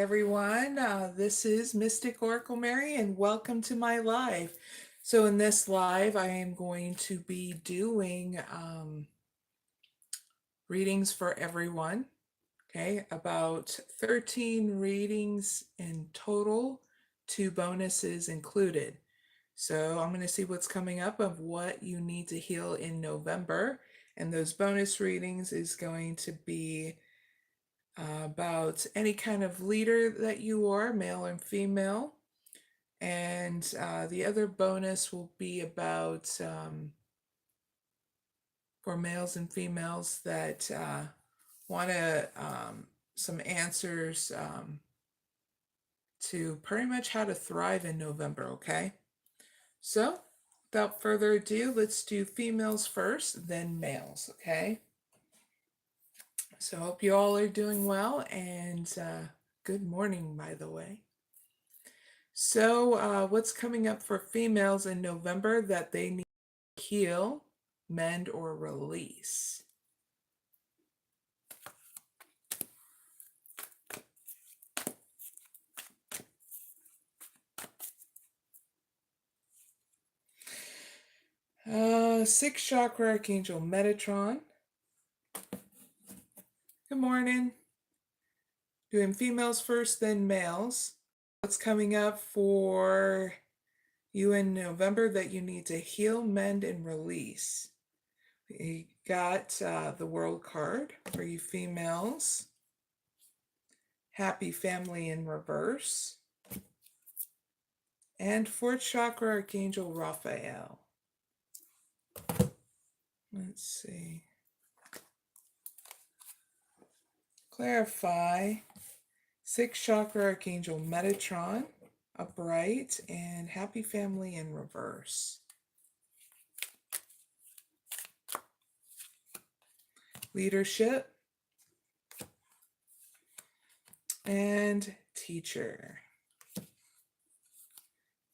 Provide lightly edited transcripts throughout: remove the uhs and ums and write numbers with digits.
everyone. This is mysticoraclemary and welcome to my live. So in this live, I am going to be doing readings for everyone. Okay, about 13 readings in total, 2 bonuses included. So I'm going to see what's coming up of what you need to heal in November. And those bonus readings is going to be about any kind of leader that you are, male and female. And the other bonus will be about for males and females that want some answers to pretty much how to thrive in November, okay? So without further ado, let's do females first, then males, okay? So I hope you all are doing well, and good morning, by the way. So what's coming up for females in November that they need to heal, mend, or release? Sixth chakra archangel Metatron. Good morning. Doing females first, then males. What's coming up for you in November that you need to heal, mend, and release? We got the World card for you females. Happy Family in reverse. And fourth chakra archangel Raphael. Let's see. Clarify. Sixth chakra archangel Metatron, upright, and Happy Family in reverse. Leadership and teacher.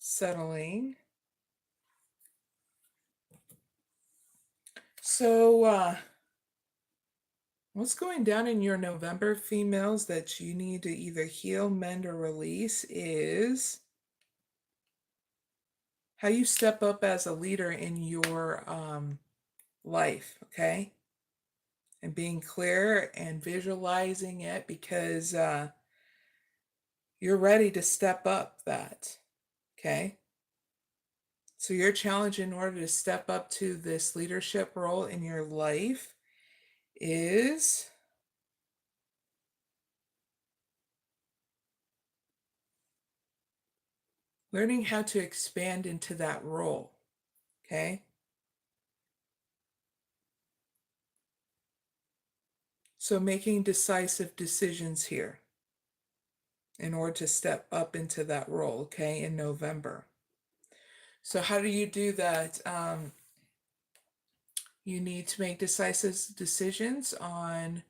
Settling. So what's going down in your November, females, that you need to either heal, mend, or release is how you step up as a leader in your life, okay? And being clear and visualizing it, because you're ready to step up that, okay? So your challenge in order to step up to this leadership role in your life is learning how to expand into that role, okay? So making decisive decisions here in order to step up into that role, okay, in November. So how do you do that? You need to make decisive decisions on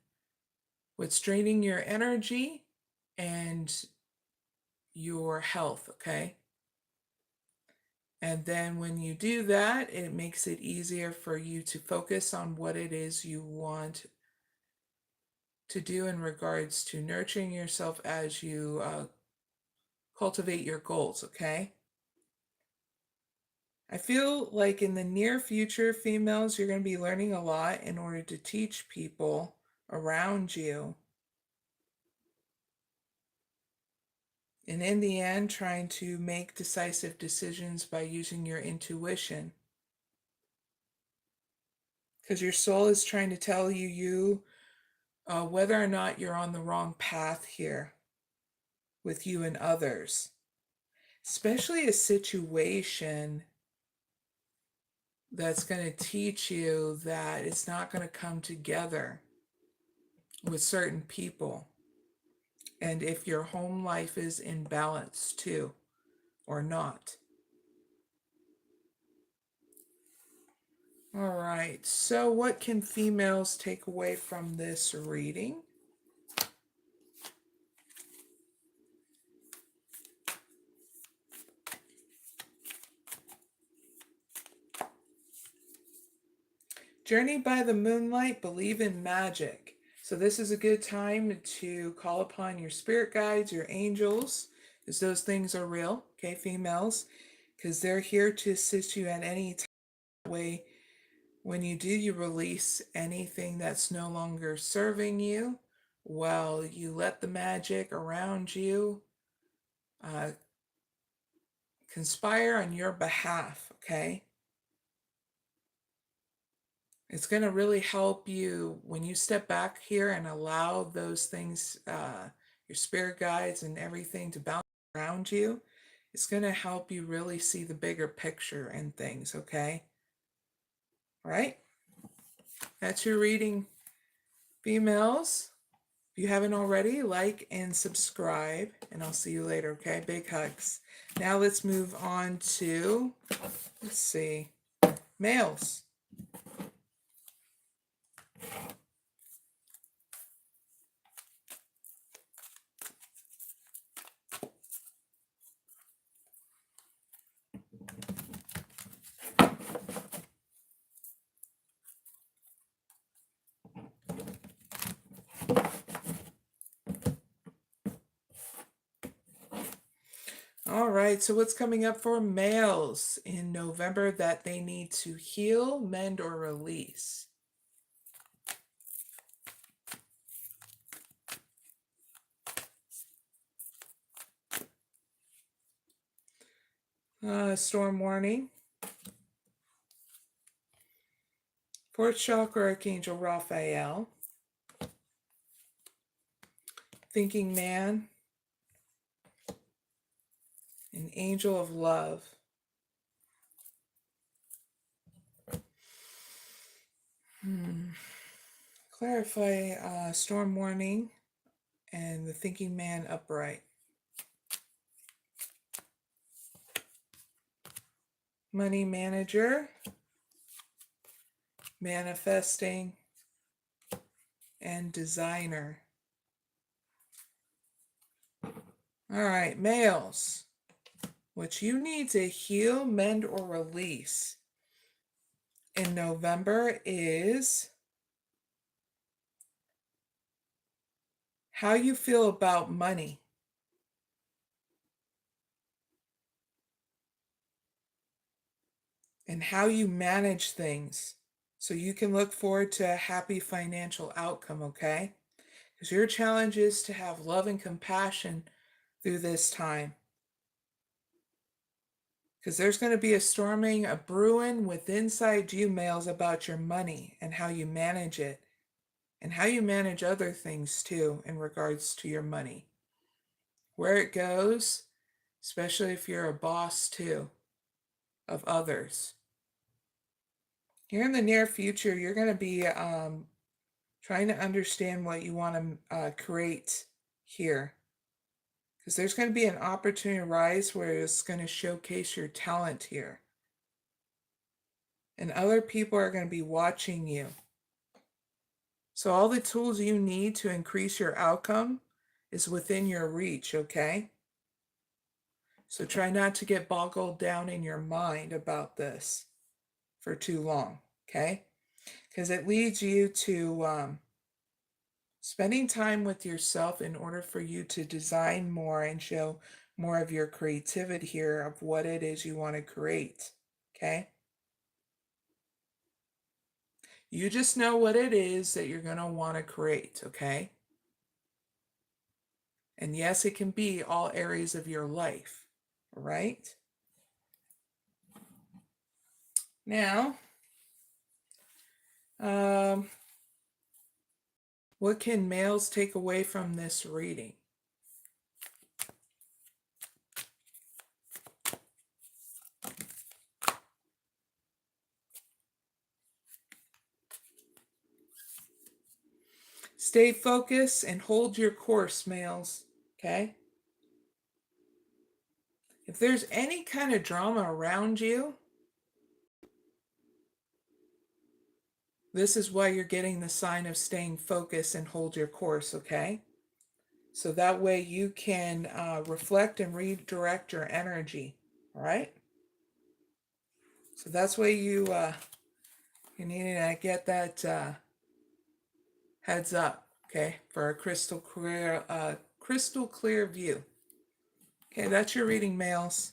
what's draining your energy and your health, okay? And then when you do that, it makes it easier for you to focus on what it is you want to do in regards to nurturing yourself as you cultivate your goals, okay? I feel like in the near future, females, you're going to be learning a lot in order to teach people around you. And in the end, trying to make decisive decisions by using your intuition. Because your soul is trying to tell you whether or not you're on the wrong path here with you and others. Especially a situation that's going to teach you that it's not going to come together with certain people. And if your home life is in balance too, or not. All right, so what can females take away from this reading? Journey by the moonlight, believe in magic. So this is a good time to call upon your spirit guides, your angels, because those things are real, okay, females, because they're here to assist you at any way. When you do, you release anything that's no longer serving you. Well, you let the magic around you conspire on your behalf, okay? It's going to really help you when you step back here and allow those things, your spirit guides and everything to bounce around you. It's going to help you really see the bigger picture and things, okay? All right? That's your reading, females. If you haven't already, like and subscribe, and I'll see you later, okay? Big hugs. Now let's move on to, let's see, males. All right, so what's coming up for males in November that they need to heal, mend, or release? Storm warning. Fourth chakra, Archangel Raphael. Thinking man. An angel of love. Clarify storm warning and the thinking man upright. Money manager. Manifesting. And designer. All right, males. What you need to heal, mend, or release in November is how you feel about money. And how you manage things so you can look forward to a happy financial outcome, okay? Because your challenge is to have love and compassion through this time. Because there's going to be a storming, a brewing with inside you, males, about your money and how you manage it and how you manage other things too in regards to your money. Where it goes, especially if you're a boss too of others. Here in the near future, you're going to be trying to understand what you want to create here. Because there's going to be an opportunity to rise where it's going to showcase your talent here. And other people are going to be watching you. So all the tools you need to increase your outcome is within your reach, okay? So try not to get boggled down in your mind about this for too long, okay? Because it leads you to spending time with yourself in order for you to design more and show more of your creativity here of what it is you want to create, okay? You just know what it is that you're going to want to create, okay? And yes, it can be all areas of your life, all right? Now, what can males take away from this reading? Stay focused and hold your course, males, okay? If there's any kind of drama around you, this is why you're getting the sign of staying focused and hold your course, okay? So that way you can reflect and redirect your energy, all right? So that's why you need to get that heads up, okay, for a crystal clear view. Okay, that's your reading, males.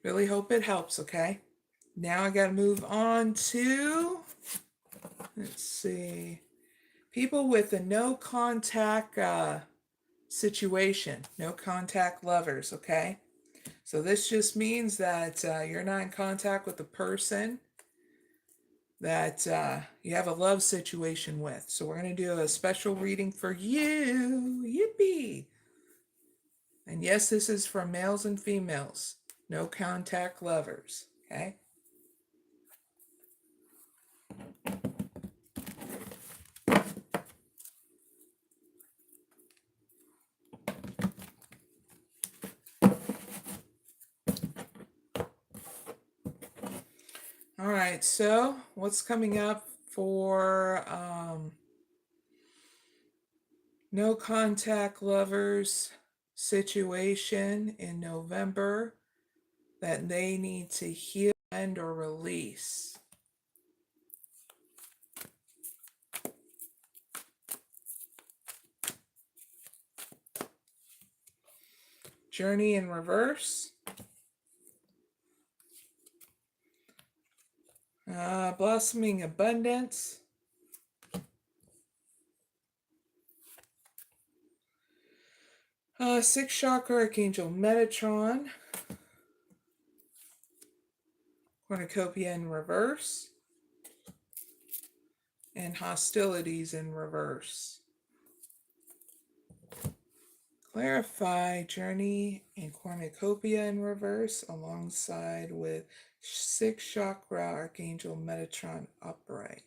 Really hope it helps, okay? Now I got to move on to, let's see, people with a no contact situation, no contact lovers, okay? So this just means that you're not in contact with the person that you have a love situation with. So we're going to do a special reading for you. Yippee! And yes, this is for males and females, no contact lovers, okay? All right, so what's coming up for no contact lovers situation in November that they need to heal and or release? Journey in reverse. Blossoming abundance. Sixth chakra archangel Metatron. Cornucopia in reverse. And hostilities in reverse. Clarify journey and cornucopia in reverse alongside with sixth chakra archangel Metatron upright.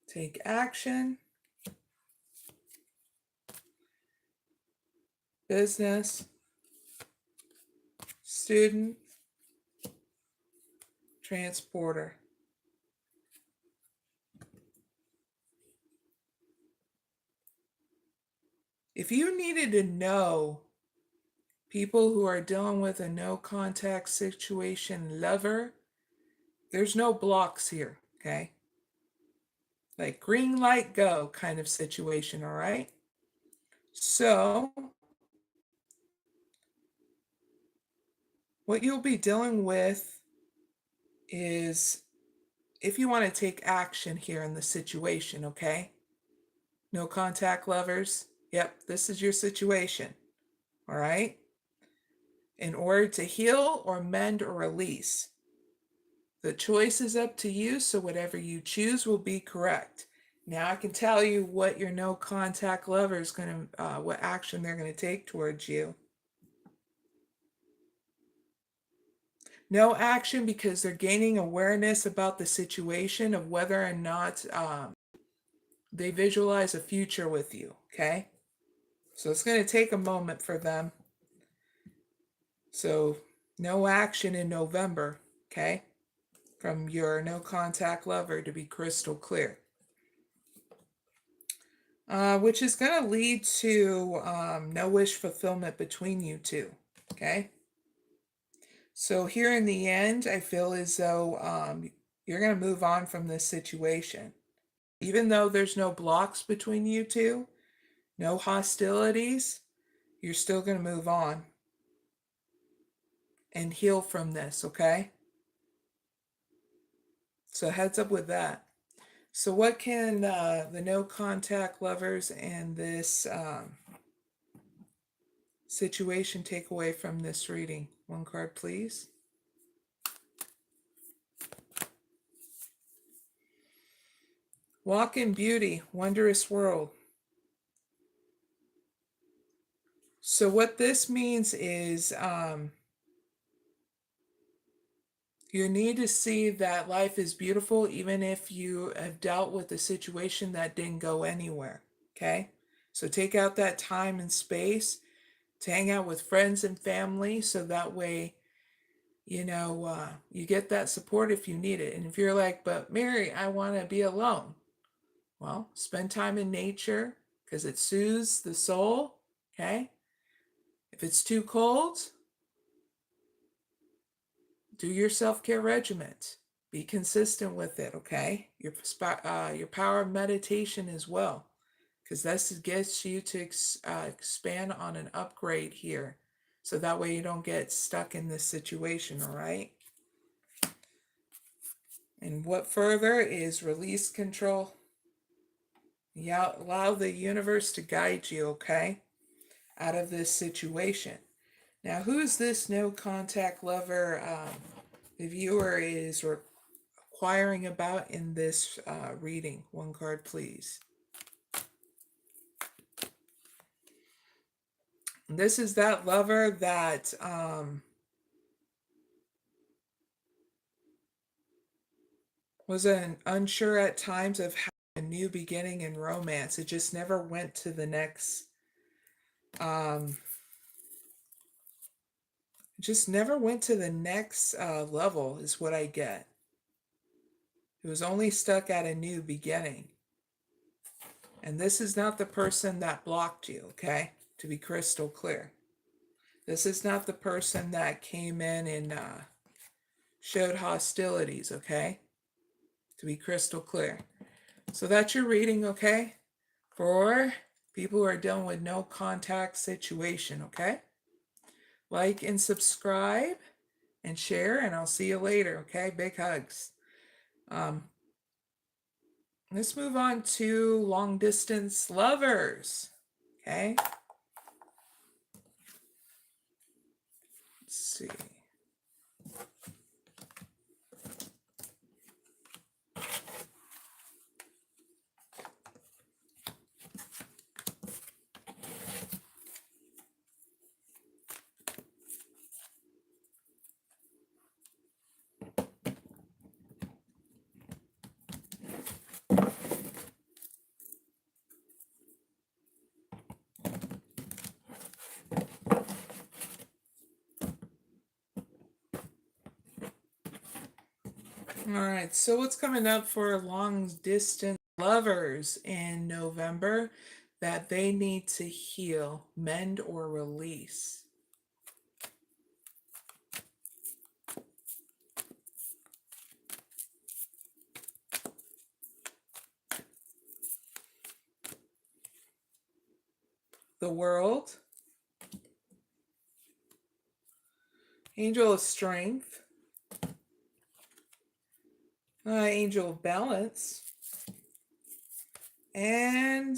Take action. Business. Student. Transporter. If you needed to know people who are dealing with a no contact situation lover, there's no blocks here, okay? Like green light go kind of situation, all right? So what you'll be dealing with is if you want to take action here in the situation, okay? No contact lovers. Yep, this is your situation. All right? In order to heal or mend or release, the choice is up to you, so whatever you choose will be correct. Now I can tell you what your no contact lover is going to, what action they're going to take towards you. No action because they're gaining awareness about the situation of whether or not they visualize a future with you, okay? So it's going to take a moment for them. So no action in November, okay? From your no contact lover to be crystal clear. Which is going to lead to no wish fulfillment between you two, okay? So here in the end, I feel as though you're going to move on from this situation. Even though there's no blocks between you two, no hostilities, you're still going to move on and heal from this, okay? So heads up with that. So what can the no contact lovers and this situation take away from this reading? One card, please. Walk in beauty, wondrous world. So what this means is you need to see that life is beautiful even if you have dealt with a situation that didn't go anywhere, okay? So take out that time and space to hang out with friends and family so that way, you know, you get that support if you need it. And if you're like, but Mary, I want to be alone. Well, spend time in nature because it soothes the soul, okay? If it's too cold, Do your self-care regimen. Be consistent with it, okay? Your power of meditation as well, because this gets you to expand on an upgrade here. So that way you don't get stuck in this situation, all right? And what further is release control. Yeah, allow the universe to guide you, okay, out of this situation. Now, who's this no contact lover the viewer is inquiring about in this reading? One card, please. This is that lover that was unsure at times of how a new beginning in romance. It just never went to the next level is what I get. It was only stuck at a new beginning. And this is not the person that blocked you, okay? To be crystal clear. This is not the person that came in and showed hostilities, okay? To be crystal clear. So that's your reading, okay? For people who are dealing with no contact situation, okay? Like and subscribe and share, and I'll see you later, okay? Big hugs. Let's move on to long distance lovers, okay? Let's see. All right, so what's coming up for long distance lovers in November that they need to heal, mend, or release? The World, Angel of Strength, Angel of Balance, and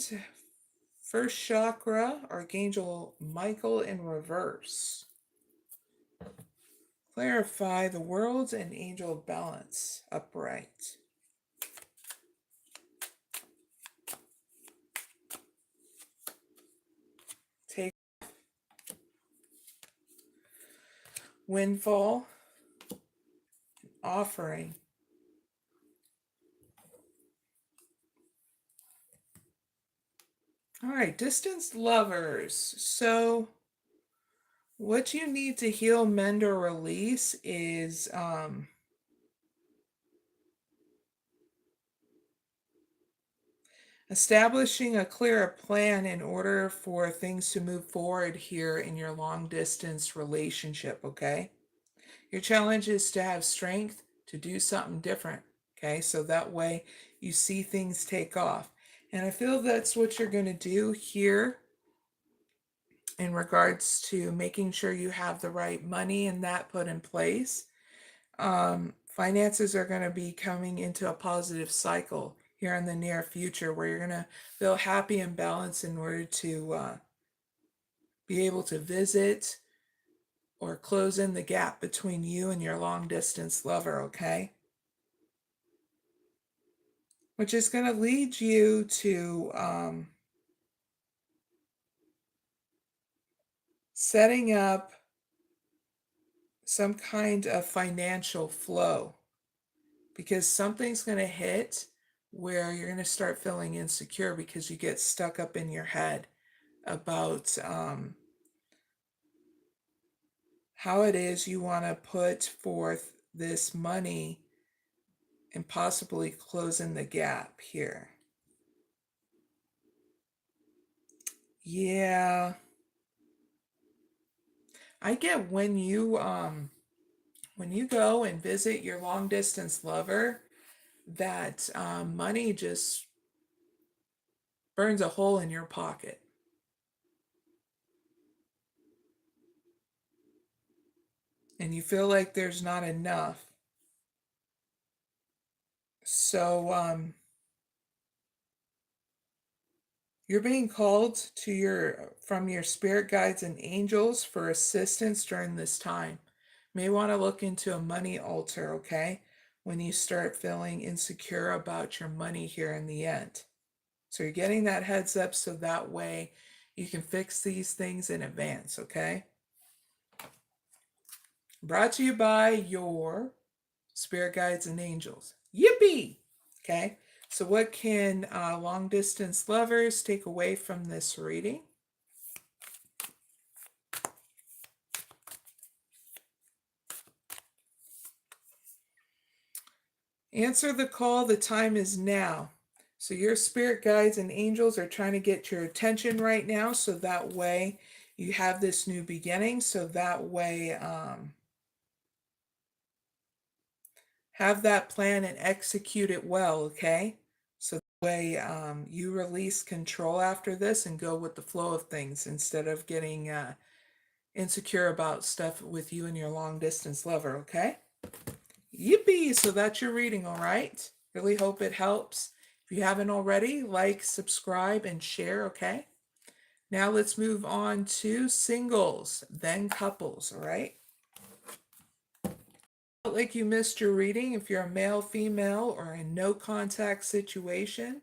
first chakra, Archangel Michael in reverse. Clarify the World and Angel of Balance upright. Take Windfall, Offering. All right, distance lovers. So what you need to heal, mend, or release is establishing a clearer plan in order for things to move forward here in your long distance relationship, okay? Your challenge is to have strength to do something different, okay? So that way you see things take off. And I feel that's what you're going to do here in regards to making sure you have the right money and that put in place. Finances are going to be coming into a positive cycle here in the near future where you're going to feel happy and balanced in order to be able to visit or close in the gap between you and your long distance lover, okay? Which is going to lead you to setting up some kind of financial flow, because something's going to hit where you're going to start feeling insecure because you get stuck up in your head about how it is you want to put forth this money and possibly closing the gap here. Yeah. I get when you when you go and visit your long distance lover, that money just burns a hole in your pocket. And you feel like there's not enough. So you're being called to from your spirit guides and angels for assistance during this time. May want to look into a money altar, okay? When you start feeling insecure about your money here in the end. So you're getting that heads up so that way you can fix these things in advance, okay? Brought to you by your spirit guides and angels. Yippee! Okay, so what can long distance lovers take away from this reading? Answer the call. The time is now. So your spirit guides and angels are trying to get your attention right now, so that way you have this new beginning, so that way have that plan and execute it well, okay? So that way you release control after this and go with the flow of things instead of getting insecure about stuff with you and your long distance lover, okay? Yippee! So that's your reading, all right? Really hope it helps. If you haven't already, like, subscribe, and share, okay? Now let's move on to singles, then couples, all right? Like you missed your reading, if you're a male, female, or in no contact situation,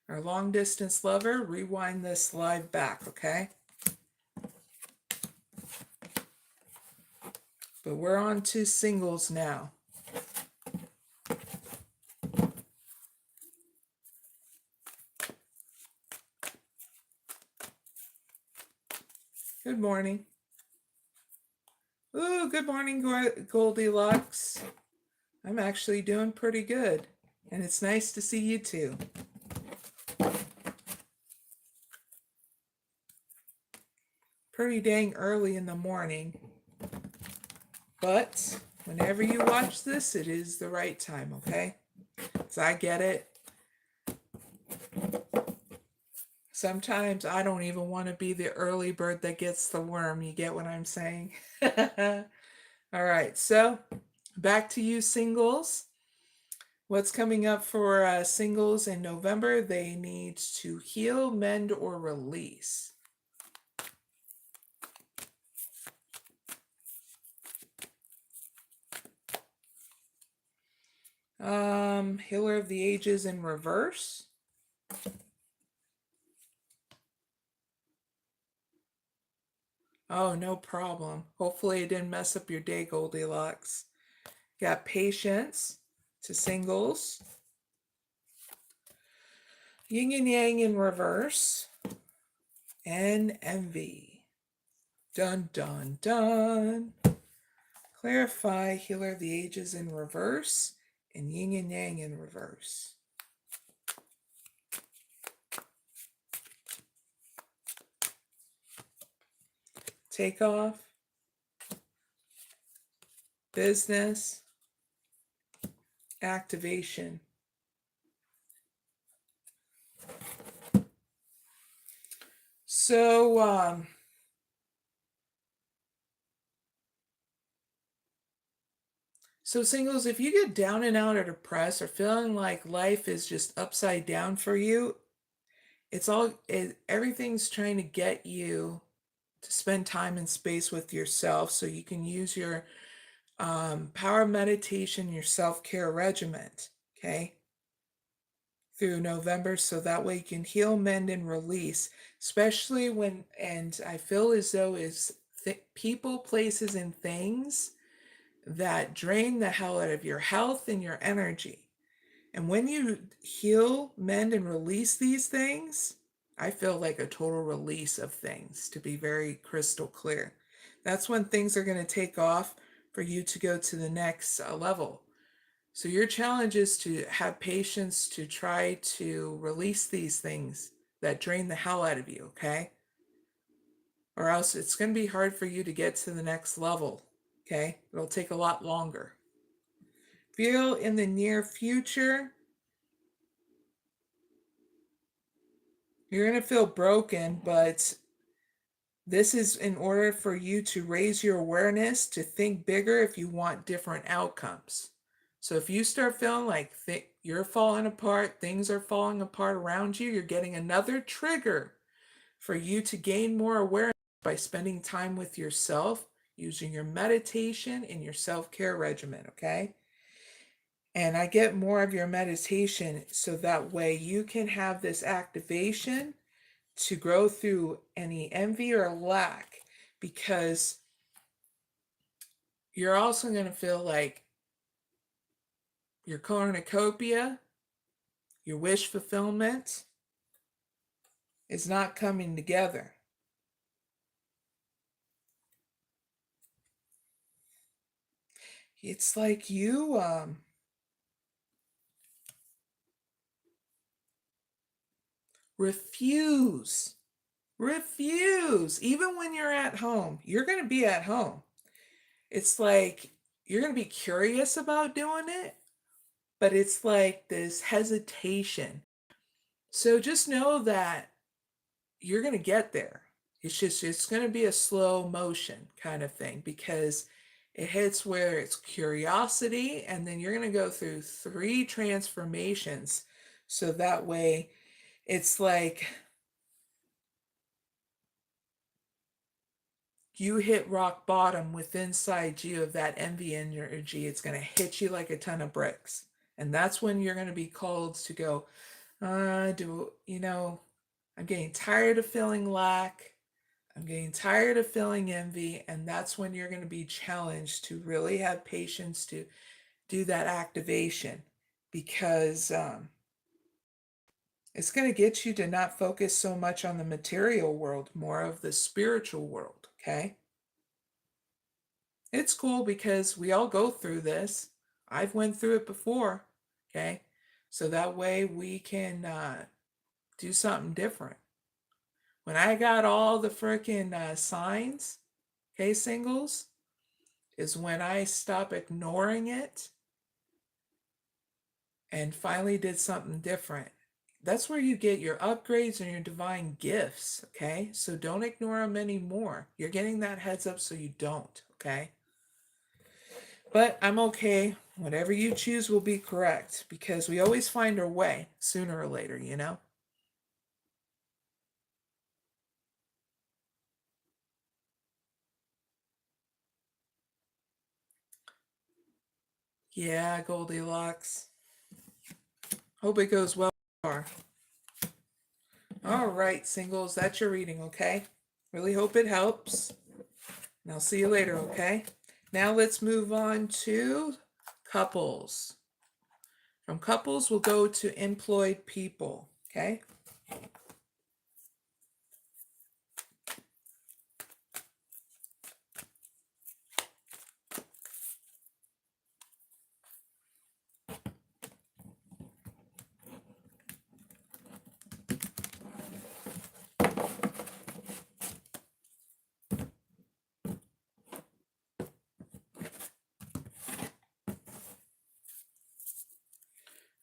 or long distance lover, rewind this live back, okay? But we're on to singles now. Good morning. Ooh, good morning, Goldilocks. I'm actually doing pretty good, and it's nice to see you too. Pretty dang early in the morning, but whenever you watch this, it is the right time, okay? So I get it. Sometimes I don't even want to be the early bird that gets the worm. You get what I'm saying? All right, so back to you singles. What's coming up for singles in November? They need to heal, mend, or release. Healer of the Ages in reverse. Oh, no problem. Hopefully it didn't mess up your day, Goldilocks. Got patience to singles. Yin and Yang in reverse. And envy. Dun, dun, dun. Clarify Healer of the Ages in reverse and Yin and Yang in reverse. Takeoff. Business. Activation. So, singles, if you get down and out or depressed or feeling like life is just upside down for you, everything's trying to get you to spend time and space with yourself so you can use your power meditation, your self-care regimen, okay, through November, so that way you can heal, mend, and release, especially when, and I feel as though it's people, places, and things that drain the hell out of your health and your energy. And when you heal, mend, and release these things, I feel like a total release of things, to be very crystal clear. That's when things are going to take off for you to go to the next level. So your challenge is to have patience to try to release these things that drain the hell out of you, okay? Or else it's going to be hard for you to get to the next level. Okay, it'll take a lot longer. Feel in the near future, you're going to feel broken, but this is in order for you to raise your awareness, to think bigger if you want different outcomes. So if you start feeling like you're falling apart, things are falling apart around you, you're getting another trigger for you to gain more awareness by spending time with yourself, using your meditation and your self-care regimen, okay? And I get more of your meditation so that way you can have this activation to grow through any envy or lack, because you're also going to feel like your cornucopia, your wish fulfillment is not coming together. It's like you refuse. Even when you're at home, you're going to be at home. It's like you're going to be curious about doing it, but it's like this hesitation. So just know that you're going to get there. It's going to be a slow motion kind of thing, because it hits where it's curiosity, and then you're going to go through 3 transformations. So that way it's like you hit rock bottom with inside you of that envy energy. It's going to hit you like a ton of bricks. And that's when you're going to be called to go, I'm getting tired of feeling lack. I'm getting tired of feeling envy. And that's when you're going to be challenged to really have patience to do that activation, because it's going to get you to not focus so much on the material world, more of the spiritual world, okay? It's cool because we all go through this. I've went through it before, okay? So that way we can do something different. When I got all the freaking signs, okay, singles, is when I stopped ignoring it and finally did something different. That's where you get your upgrades and your divine gifts, okay? So don't ignore them anymore. You're getting that heads up so you don't, okay? But I'm okay. Whatever you choose will be correct, because we always find our way sooner or later, you know? Yeah, Goldilocks. Hope it goes well. All right, singles, that's your reading, okay? Really hope it helps. And I'll see you later, okay? Now let's move on to couples. From couples, we'll go to employed people, okay?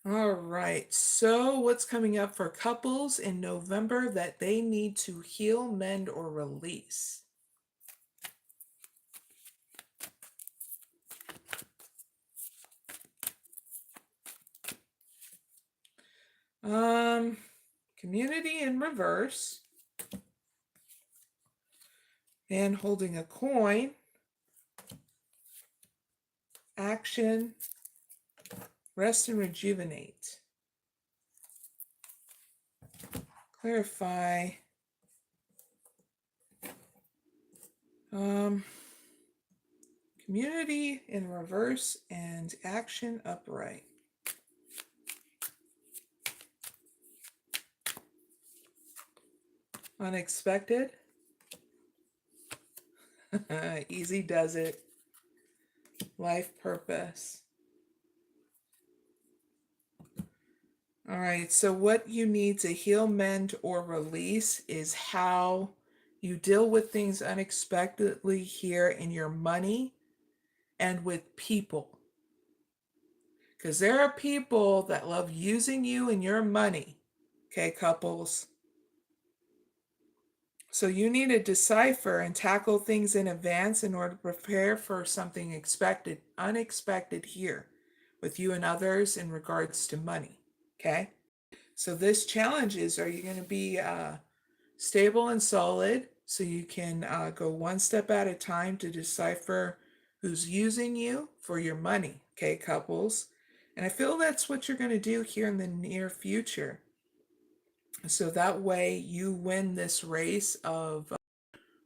All right, so what's coming up for couples in November that they need to heal, mend, or release? Community in reverse, and holding a coin, action, rest and rejuvenate. Clarify. Community in reverse and action upright. Unexpected. Easy does it. Life purpose. All right, so what you need to heal, mend, or release is how you deal with things unexpectedly here in your money, and with people. Because there are people that love using you and your money, okay, couples? So you need to decipher and tackle things in advance in order to prepare for something unexpected here with you and others in regards to money, okay? So this challenge is, are you going to be stable and solid so you can go one step at a time to decipher who's using you for your money, okay, couples? And I feel that's what you're going to do here in the near future. So that way you win this race of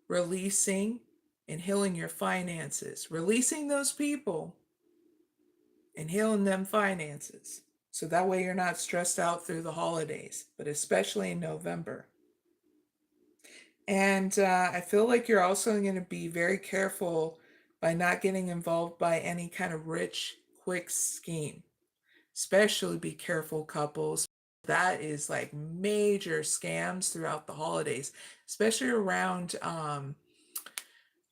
releasing and healing your finances, releasing those people and healing them finances. So that way you're not stressed out through the holidays, but especially in November. And I feel like you're also going to be very careful by not getting involved by any kind of rich, quick scheme. Especially be careful, couples. That is like major scams throughout the holidays, especially around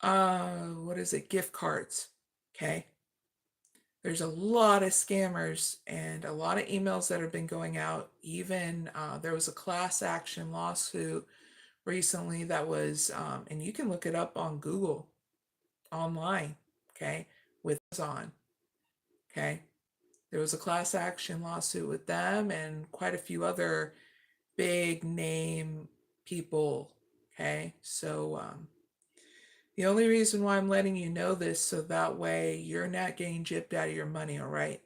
what is it, gift cards. Okay, there's a lot of scammers and a lot of emails that have been going out. Even there was a class action lawsuit recently that was and you can look it up on Google online, okay, with Amazon. Okay, there was a class action lawsuit with them and quite a few other big name people. Okay, so the only reason why I'm letting you know this, so that way you're not getting gypped out of your money, all right?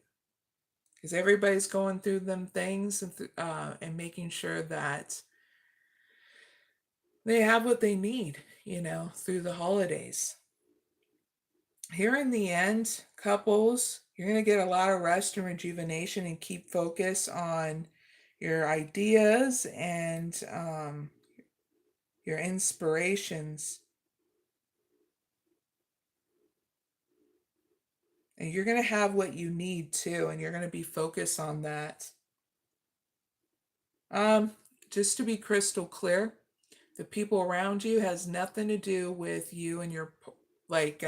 Because everybody's going through them things and making sure that they have what they need, through the holidays. Here in the end, couples, you're going to get a lot of rest and rejuvenation and keep focus on your ideas and your inspirations. And you're going to have what you need too, and you're going to be focused on that. Just to be crystal clear, the people around you has nothing to do with you and your, like,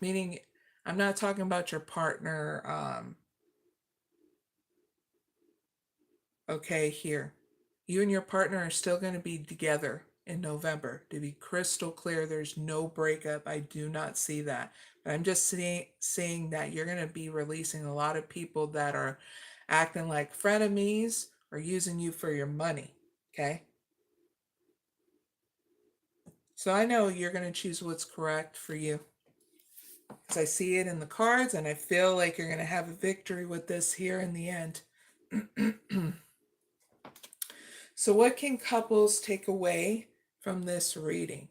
meaning I'm not talking about your partner, okay, here. You and your partner are still going to be together in November. To be crystal clear, there's no breakup. I do not see that. But I'm just seeing that you're going to be releasing a lot of people that are acting like frenemies or using you for your money. Okay? So I know you're going to choose what's correct for you. Because I see it in the cards and I feel like you're going to have a victory with this here in the end. So what can couples take away from this reading?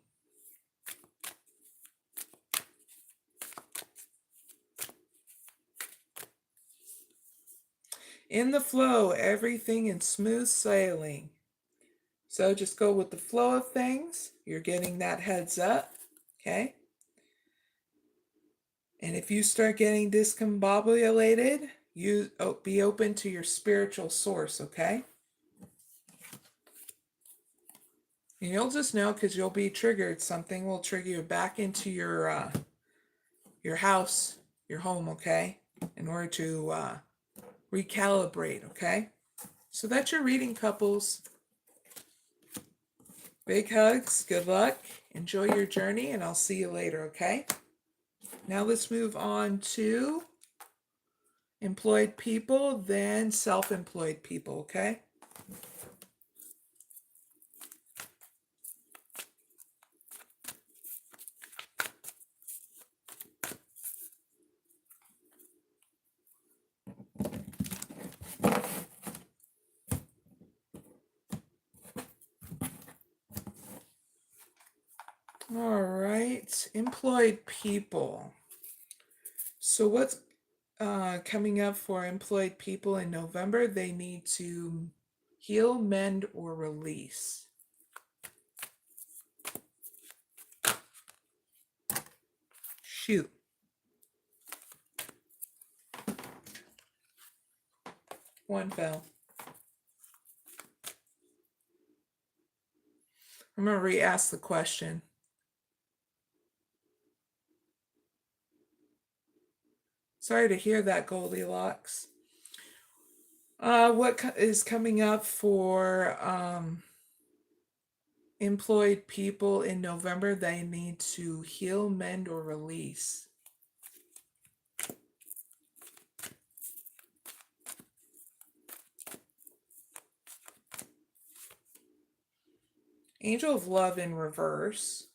In the flow, everything in smooth sailing. So just go with the flow of things. You're getting that heads up, okay? And if you start getting discombobulated, you be open to your spiritual source, okay? And you'll just know because you'll be triggered. Something will trigger you back into your house, your home, okay? In order to recalibrate, okay? So that's your reading, couples. Big hugs, good luck, enjoy your journey, and I'll see you later, okay? Now let's move on to employed people, then self-employed people, okay? All right, employed people. So what's coming up for employed people in November? They need to heal, mend, or release. Shoot. One fell. I'm going to re-ask the question. Sorry to hear that, Goldilocks. What is coming up for employed people in November? They need to heal, mend, or release. Angel of Love in reverse.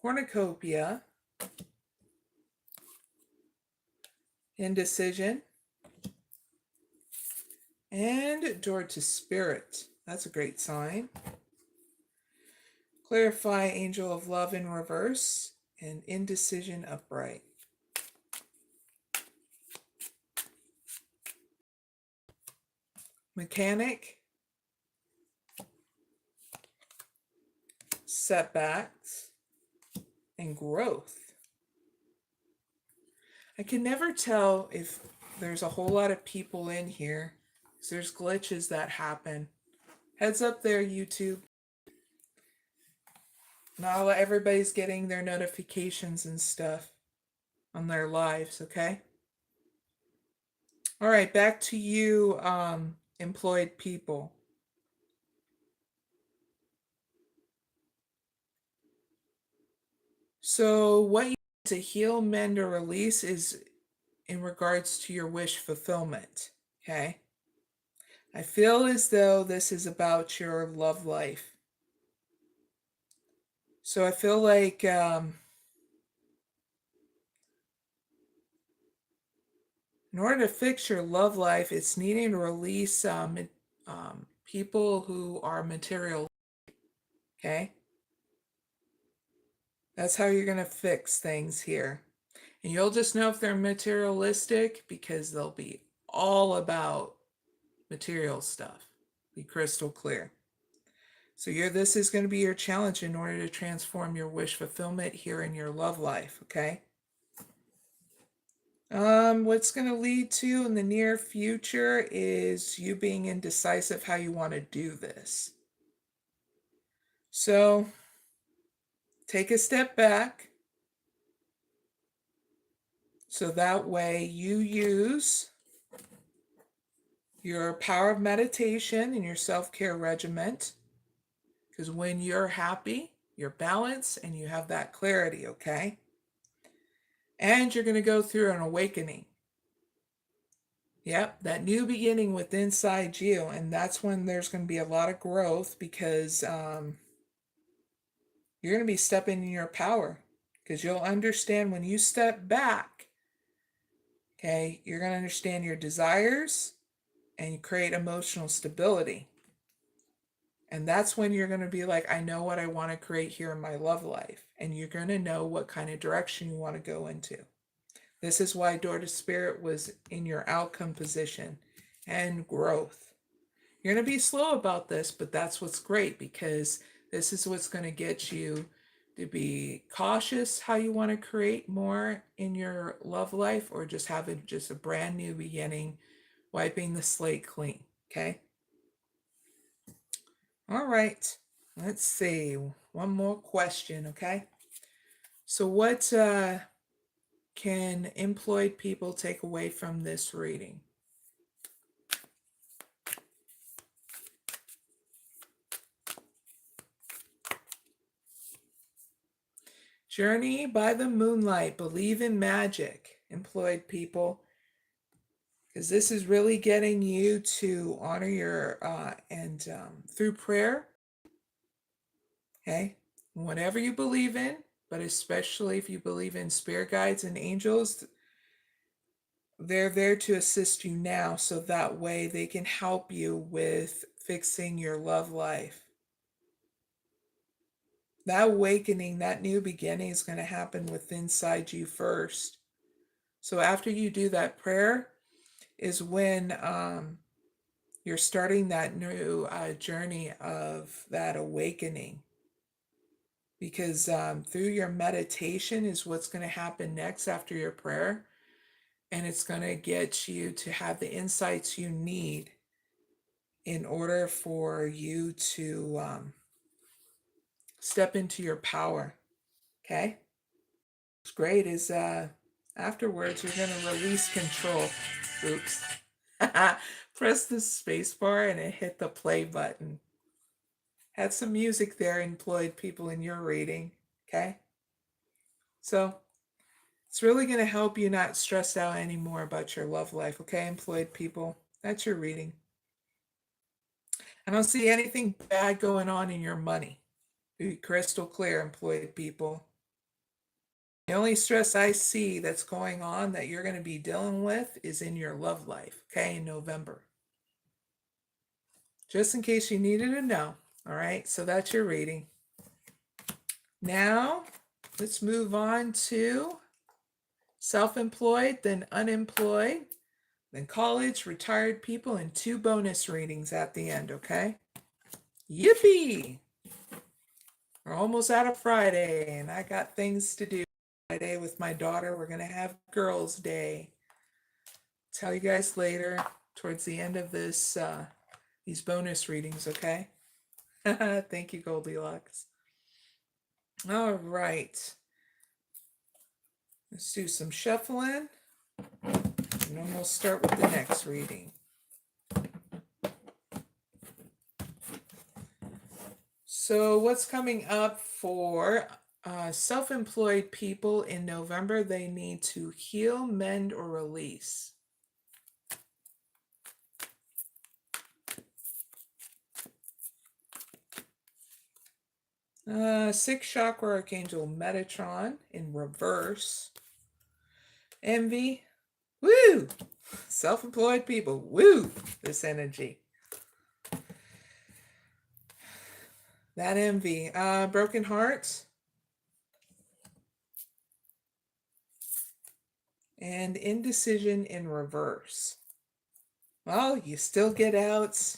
Cornucopia. Indecision. And door to spirit. That's a great sign. Clarify Angel of Love in reverse and indecision upright. Mechanic. Setbacks. And growth. I can never tell if there's a whole lot of people in here. There's glitches that happen. Heads up there, YouTube. Not everybody's getting their notifications and stuff on their lives, okay? All right, back to you, employed people. So what you need to heal, mend, or release is in regards to your wish fulfillment, okay? I feel as though this is about your love life. So I feel like in order to fix your love life, it's needing to release people who are material, okay? That's how you're going to fix things here. And you'll just know if they're materialistic because they'll be all about material stuff. Be crystal clear. So this is going to be your challenge in order to transform your wish fulfillment here in your love life, okay? What's going to lead to in the near future is you being indecisive how you want to do this. So take a step back. So that way you use your power of meditation and your self-care regiment. Because when you're happy, you're balanced, and you have that clarity, okay? And you're going to go through an awakening. Yep, that new beginning within inside you. And that's when there's going to be a lot of growth because you're going to be stepping in your power. Because you'll understand when you step back, okay, you're going to understand your desires and you create emotional stability. And that's when you're going to be like, I know what I want to create here in my love life. And you're going to know what kind of direction you want to go into. This is why door to spirit was in your outcome position and growth. You're going to be slow about this, but that's what's great because this is what's going to get you to be cautious how you want to create more in your love life or just have just a brand new beginning, wiping the slate clean, okay? All right, let's see. One more question, okay? So what can employed people take away from this reading? Journey by the moonlight. Believe in magic, employed people. Because this is really getting you to honor your, through prayer, okay? Whatever you believe in, but especially if you believe in spirit guides and angels, they're there to assist you now so that way they can help you with fixing your love life. That awakening, that new beginning is going to happen within inside you first. So after you do that prayer is when you're starting that new journey of that awakening. Because through your meditation is what's going to happen next after your prayer. And it's going to get you to have the insights you need in order for you to step into your power. Okay? What's great is Afterwards, you're going to release control. Oops. Press the space bar and it hit the play button. Had some music there, employed people, in your reading. Okay? So it's really going to help you not stress out anymore about your love life. Okay, employed people? That's your reading. I don't see anything bad going on in your money. Be crystal clear, employed people. The only stress I see that's going on that you're going to be dealing with is in your love life, okay, in November. Just in case you needed to know, all right? So that's your reading. Now, let's move on to self-employed, then unemployed, then college, retired people, and 2 bonus readings at the end, okay? Yippee! We're almost out of Friday, and I got things to do. Friday with my daughter, we're going to have Girls' Day. Tell you guys later towards the end of this these bonus readings, okay? Thank you, Goldilocks. All right. Let's do some shuffling, and then we'll start with the next reading. So what's coming up for self-employed people in November? They need to heal, mend, or release. Sixth chakra archangel Metatron in reverse. Envy. Woo! Self-employed people. Woo! This energy. That envy. Broken hearts. And indecision in reverse. Well, you still get out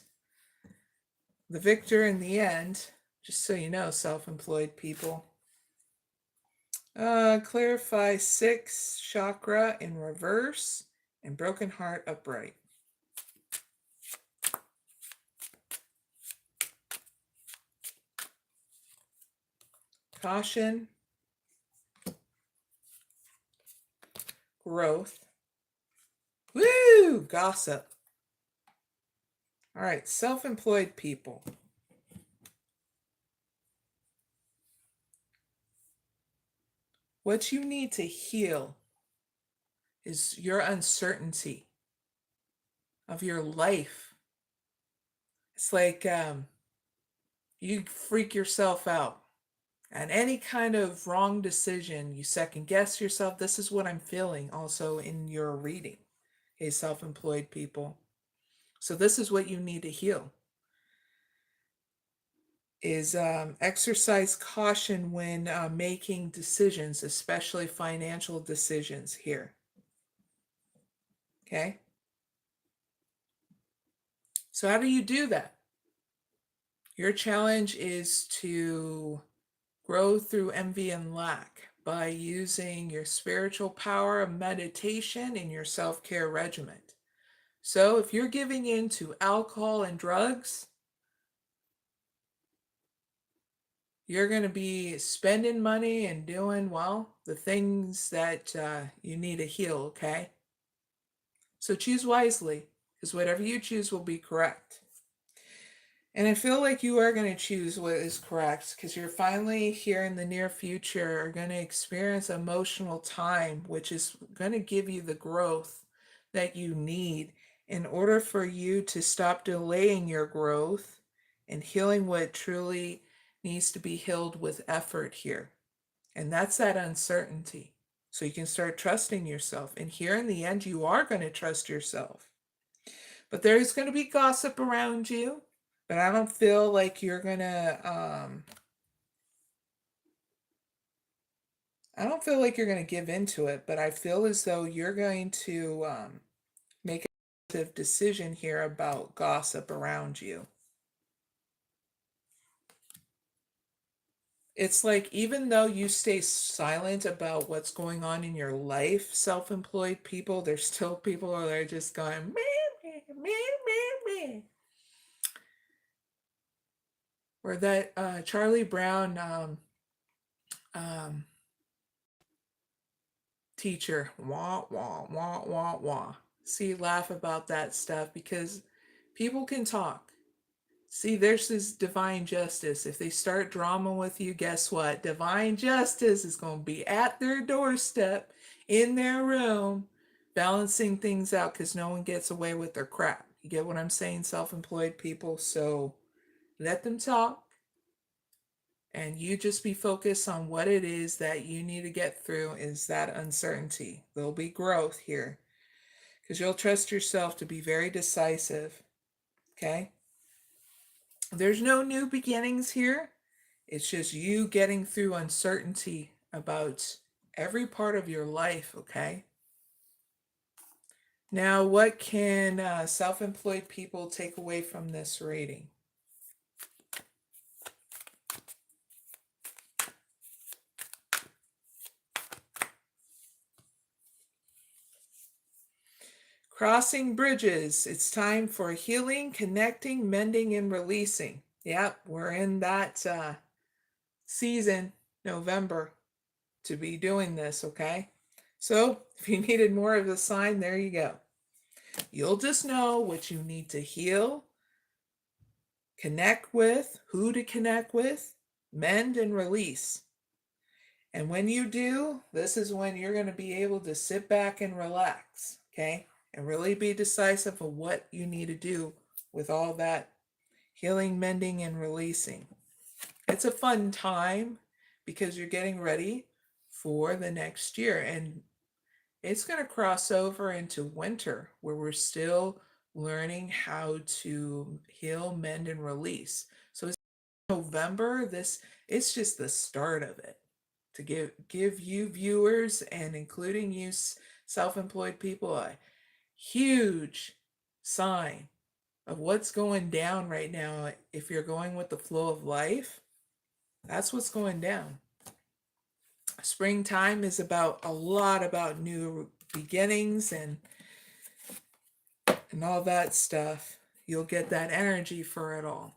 the victor in the end. Just so you know, self-employed people. Clarify 6th chakra in reverse and broken heart upright. Caution. Growth. Woo! Gossip. All right, self-employed people. What you need to heal is your uncertainty of your life. It's like you freak yourself out. And any kind of wrong decision, you second guess yourself. This is what I'm feeling also in your reading, okay, self-employed people. So this is what you need to heal. Is exercise caution when making decisions, especially financial decisions here. Okay? So how do you do that? Your challenge is to grow through envy and lack by using your spiritual power of meditation and your self-care regimen. So if you're giving in to alcohol and drugs, you're going to be spending money and doing, well, the things that you need to heal, okay? So choose wisely, because whatever you choose will be correct. And I feel like you are going to choose what is correct, because you're finally here in the near future are going to experience emotional time, which is going to give you the growth that you need in order for you to stop delaying your growth and healing what truly needs to be healed with effort here. And that's that uncertainty. So you can start trusting yourself. And here in the end, you are going to trust yourself. But there's going to be gossip around you. But I don't feel like you're going to, I don't feel like you're going to give into it. But I feel as though you're going to make a decision here about gossip around you. It's like, even though you stay silent about what's going on in your life, self-employed people, there's still people that are just going, meh, meh, meh, meh. Or that Charlie Brown teacher, wah, wah, wah, wah, wah. See, laugh about that stuff because people can talk. See, there's this divine justice. If they start drama with you, guess what? Divine justice is going to be at their doorstep, in their room, balancing things out because no one gets away with their crap. You get what I'm saying, self-employed people? So let them talk, and you just be focused on what it is that you need to get through is that uncertainty. There'll be growth here because you'll trust yourself to be very decisive, okay? There's no new beginnings here. It's just you getting through uncertainty about every part of your life, okay? Now, what can self-employed people take away from this reading? Crossing bridges. It's time for healing, connecting, mending, and releasing. Yep, we're in that season, November, to be doing this, okay? So if you needed more of a sign, there you go. You'll just know what you need to heal, connect with, who to connect with, mend, and release. And when you do, this is when you're going to be able to sit back and relax, okay? And really be decisive of what you need to do with all that healing, mending, and releasing. It's a fun time because you're getting ready for the next year. And it's going to cross over into winter where we're still learning how to heal, mend, and release. So it's November. It's just the start of it to give you viewers and including you self-employed people a huge sign of what's going down right now. If you're going with the flow of life, that's what's going down. Springtime is about a lot about new beginnings and all that stuff. You'll get that energy for it all.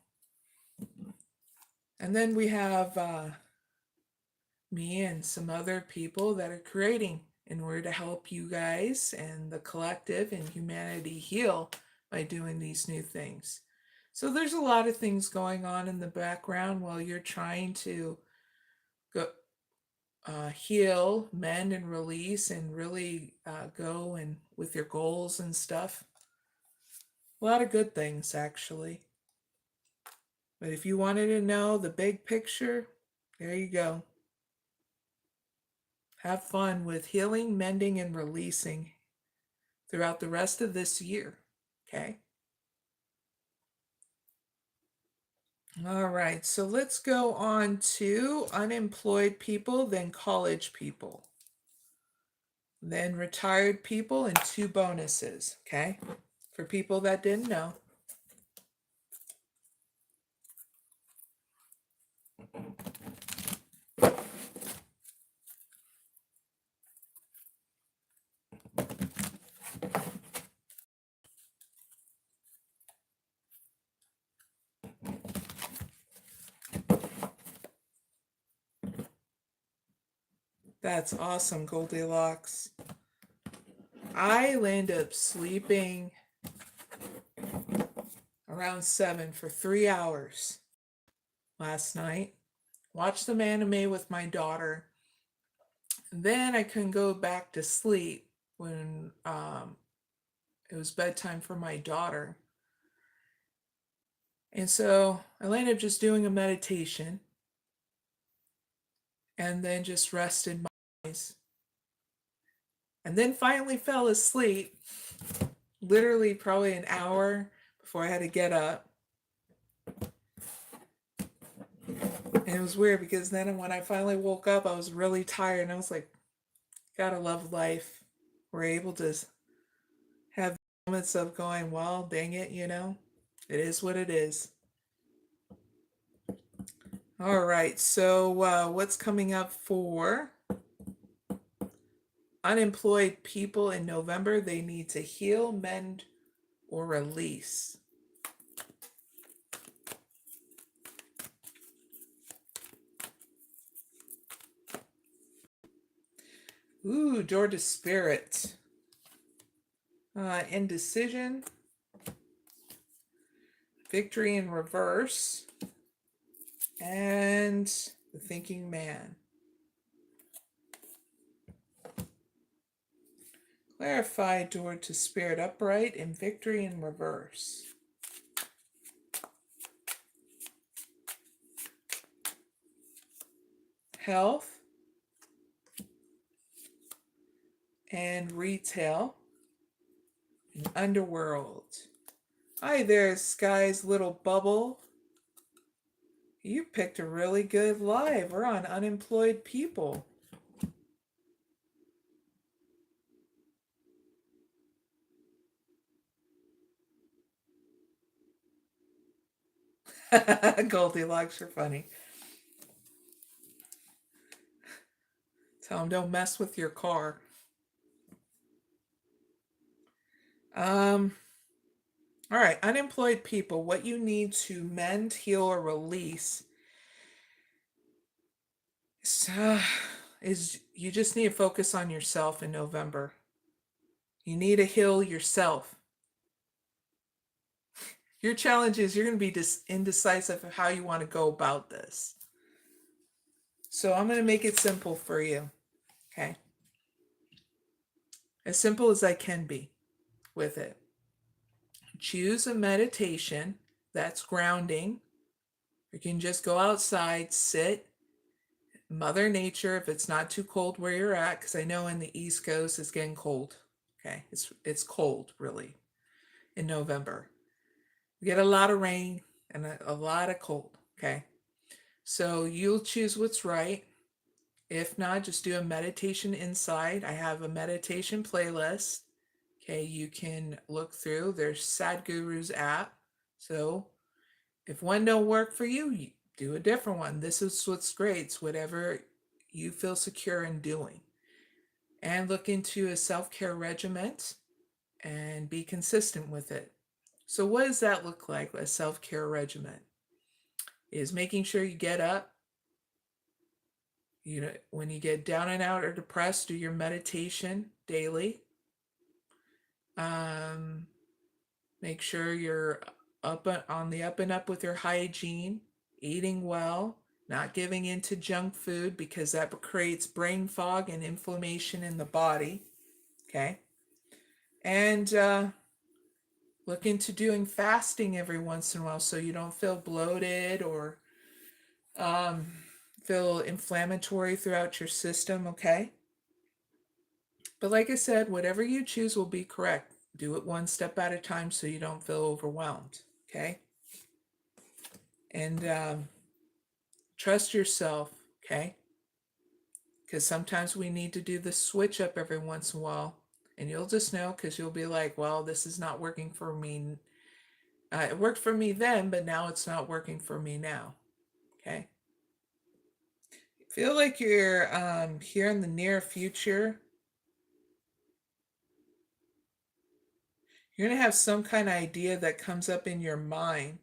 And then we have me and some other people that are creating in order to help you guys and the collective and humanity heal by doing these new things. So there's a lot of things going on in the background while you're trying to go heal, mend, and release, and really go and with your goals and stuff. A lot of good things, actually. But if you wanted to know the big picture, there you go. Have fun with healing, mending, and releasing throughout the rest of this year, okay? All right, so let's go on to unemployed people, then college people, then retired people, and 2 bonuses, okay? For people that didn't know. That's awesome, Goldilocks. I landed up sleeping around 7 for 3 hours last night. Watched some anime with my daughter. Then I couldn't go back to sleep when it was bedtime for my daughter. And so I ended up just doing a meditation and then just rested my eyes. And then finally fell asleep, literally probably an hour before I had to get up. And it was weird because then when I finally woke up, I was really tired and I was like, gotta love life. We're able to have moments of going, well, dang it, you know, it is what it is. All right, so what's coming up for unemployed people in November? They need to heal, mend, or release. Ooh, door to spirit. Indecision. Victory in reverse. And the thinking man. Clarify door to spirit upright and victory in reverse. Health and retail and underworld. Hi there, Sky's little bubble. You picked a really good live. We're on unemployed people. Goldilocks are funny. Tell them don't mess with your car. All right, unemployed people, what you need to mend, heal, or release is you just need to focus on yourself in November. You need to heal yourself. Your challenge is you're going to be indecisive of how you want to go about this. So I'm going to make it simple for you, okay? As simple as I can be with it. Choose a meditation that's grounding. You can just go outside, sit, Mother Nature, if it's not too cold where you're at, because I know in the East Coast it's getting cold. Okay, it's cold really in November. We get a lot of rain and a lot of cold. Okay, so you'll choose what's right. If not, just do a meditation inside. I have a meditation playlist. Okay, you can look through. There's Sadhguru's app. So if one don't work for you, you do a different one. This is what's great. It's whatever you feel secure in doing. And look into a self-care regimen and be consistent with it. So what does that look like, a self-care regimen? Is making sure you get up. You know, when you get down and out or depressed, do your meditation daily. Make sure you're on the up and up with your hygiene, eating well, not giving into junk food because that creates brain fog and inflammation in the body. Okay. And look into doing fasting every once in a while so you don't feel bloated or feel inflammatory throughout your system. Okay. But like I said, whatever you choose will be correct. Do it one step at a time so you don't feel overwhelmed. Okay. And trust yourself. Okay. Because sometimes we need to do the switch up every once in a while. And you'll just know because you'll be like, well, this is not working for me. It worked for me then, but now it's not working for me now. Okay. Feel like you're here in the near future. You're going to have some kind of idea that comes up in your mind.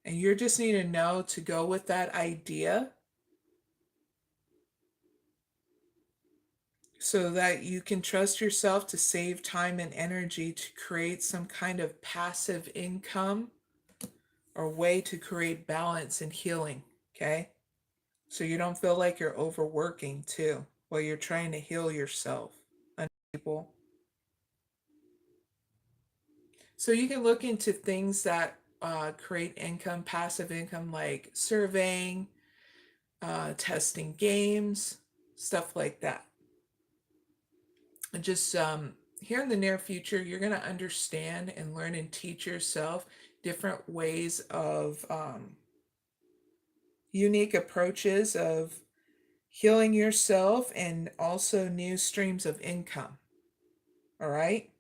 And you just need to know to go with that idea so that you can trust yourself to save time and energy to create some kind of passive income or way to create balance and healing. Okay. So you don't feel like you're overworking too while you're trying to heal yourself. People. So you can look into things that create income, passive income, like surveying, testing games, stuff like that. And just here in the near future, you're going to understand and learn and teach yourself different ways of unique approaches of healing yourself and also new streams of income. All right.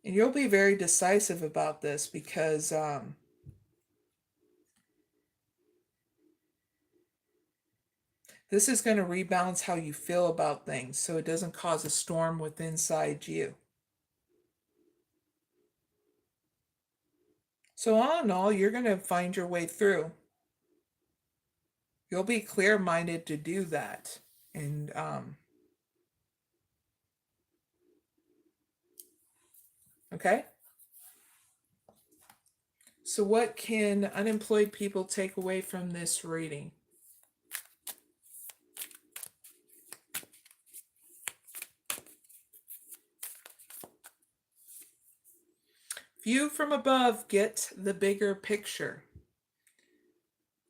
And you'll be very decisive about this because this is going to rebalance how you feel about things so it doesn't cause a storm within inside you. So all in all, you're going to find your way through. You'll be clear-minded to do that. And okay. So what can unemployed people take away from this reading? View from above, get the bigger picture.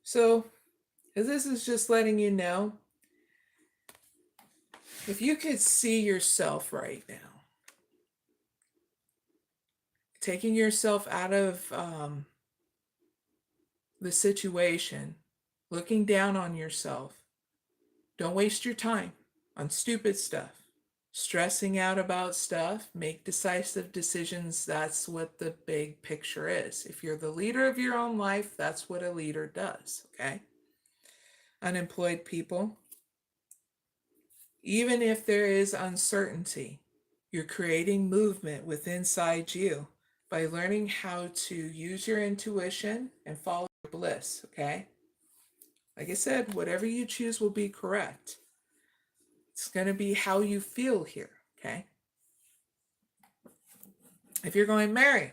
So this is just letting you know, if you could see yourself right now, taking yourself out of the situation, looking down on yourself, don't waste your time on stupid stuff. Stressing out about stuff, make decisive decisions. That's what the big picture is. If you're the leader of your own life, that's what a leader does, okay? Unemployed people, even if there is uncertainty, you're creating movement within inside you by learning how to use your intuition and follow your bliss, okay? Like I said, whatever you choose will be correct. It's going to be how you feel here, okay? If you're going, Mary,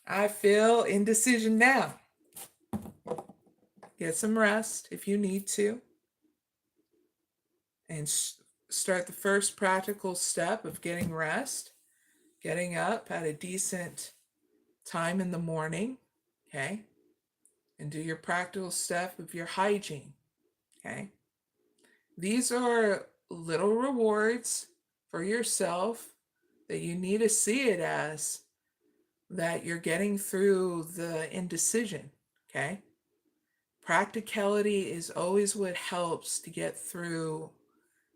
I feel indecision now. Get some rest if you need to. And start the first practical step of getting rest. Getting up at a decent time in the morning, okay? And do your practical step of your hygiene, okay? These are little rewards for yourself that you need to see it as that you're getting through the indecision, okay? Practicality is always what helps to get through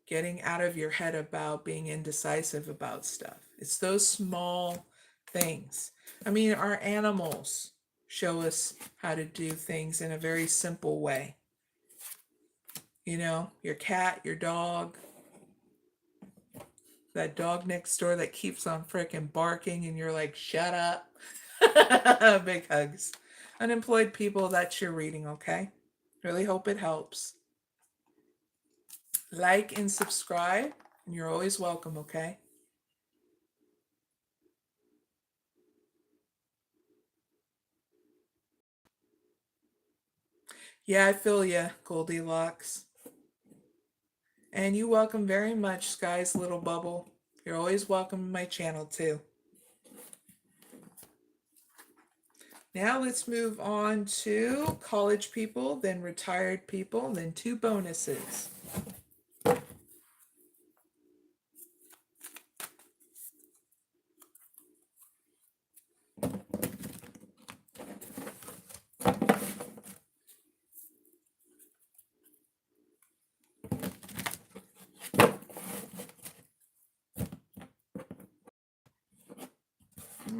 getting out of your head about being indecisive about stuff. It's those small things. I mean, our animals show us how to do things in a very simple way. You know, your cat, your dog, that dog next door that keeps on frickin' barking and you're like, shut up. Big hugs. Unemployed people, that's your reading, okay? Really hope it helps. Like and subscribe, and you're always welcome, okay? Yeah, I feel ya, Goldilocks. And you welcome very much, Sky's Little Bubble. You're always welcome in my channel, too. Now let's move on to college people, then retired people, then 2 bonuses.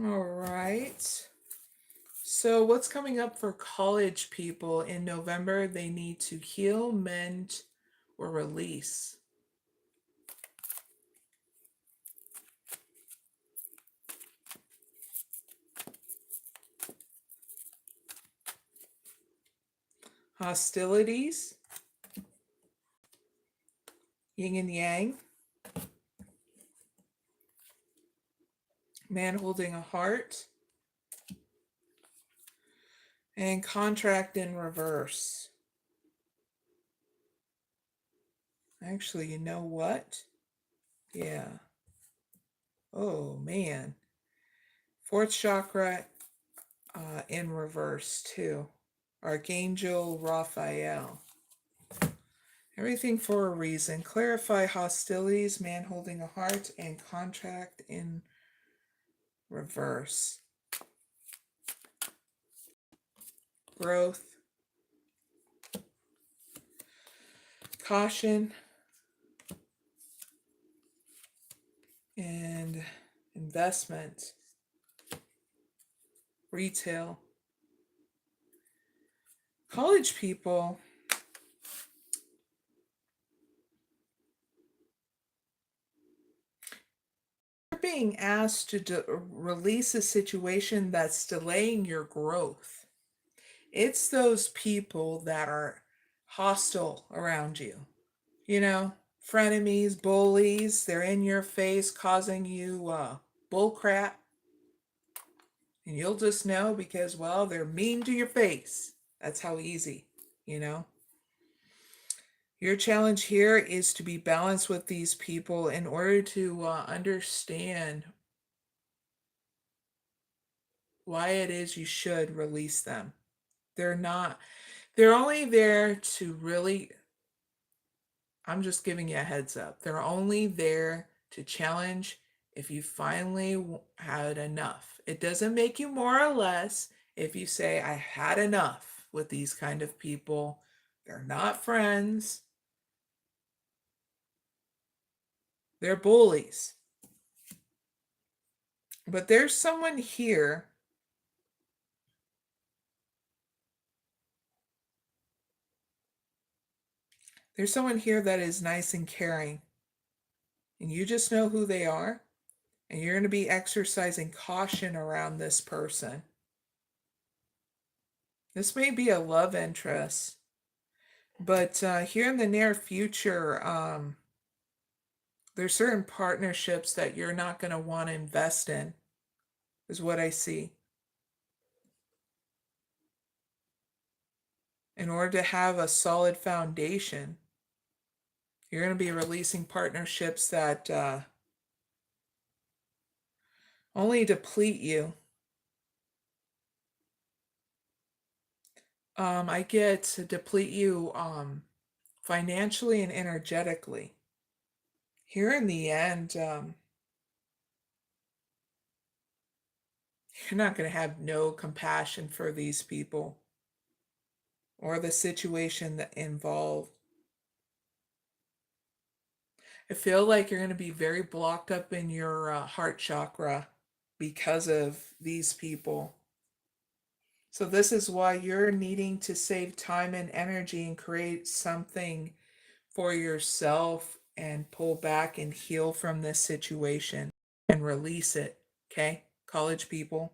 All right. So what's coming up for college people in November? They need to heal, mend, or release. Hostilities, yin and yang, man holding a heart, and contract in reverse. Actually, you know what? Yeah. Oh, man. 4th chakra in reverse, too. Archangel Raphael. Everything for a reason. Clarify hostilities, man holding a heart, and contract in reverse. Growth. Caution. And investment. Retail. College people. You're being asked to release a situation that's delaying your growth. It's those people that are hostile around you. You know, frenemies, bullies, they're in your face causing you bull crap. And you'll just know because, well, they're mean to your face. That's how easy, you know. Your challenge here is to be balanced with these people in order to understand why it is you should release them. They're not, they're only there to really, I'm just giving you a heads up. They're only there to challenge if you finally had enough. It doesn't make you more or less if you say, I had enough with these kind of people. They're not friends. They're bullies. But there's someone here. There's someone here that is nice and caring. And you just know who they are. And you're going to be exercising caution around this person. This may be a love interest. But here in the near future, there's certain partnerships that you're not going to want to invest in, is what I see. In order to have a solid foundation, you're going to be releasing partnerships that only deplete you. I get to deplete you financially and energetically. Here in the end, you're not going to have no compassion for these people or the situation that involved. I feel like you're going to be very blocked up in your heart chakra because of these people. So this is why you're needing to save time and energy and create something for yourself and pull back and heal from this situation and release it. Okay, college people.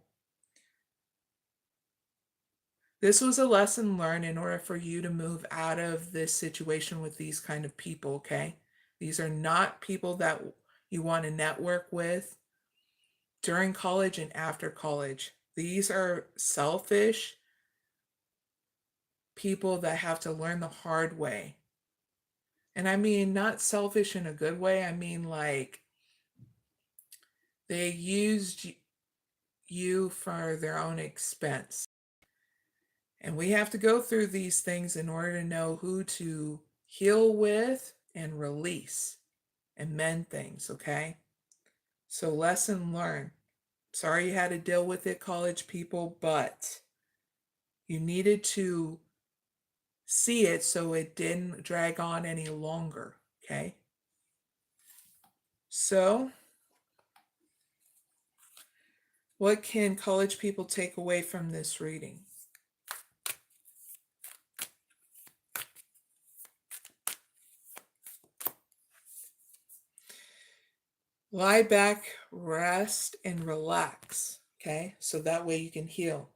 This was a lesson learned in order for you to move out of this situation with these kind of people, okay? These are not people that you want to network with during college and after college. These are selfish people that have to learn the hard way. And I mean, not selfish in a good way. I mean, like, they used you for their own expense. And we have to go through these things in order to know who to heal with and release and mend things, okay? So, lesson learned. Sorry you had to deal with it, college people, but you needed to see it so it didn't drag on any longer, okay? So, what can college people take away from this reading? Lie back, rest, and relax, okay? So that way you can heal.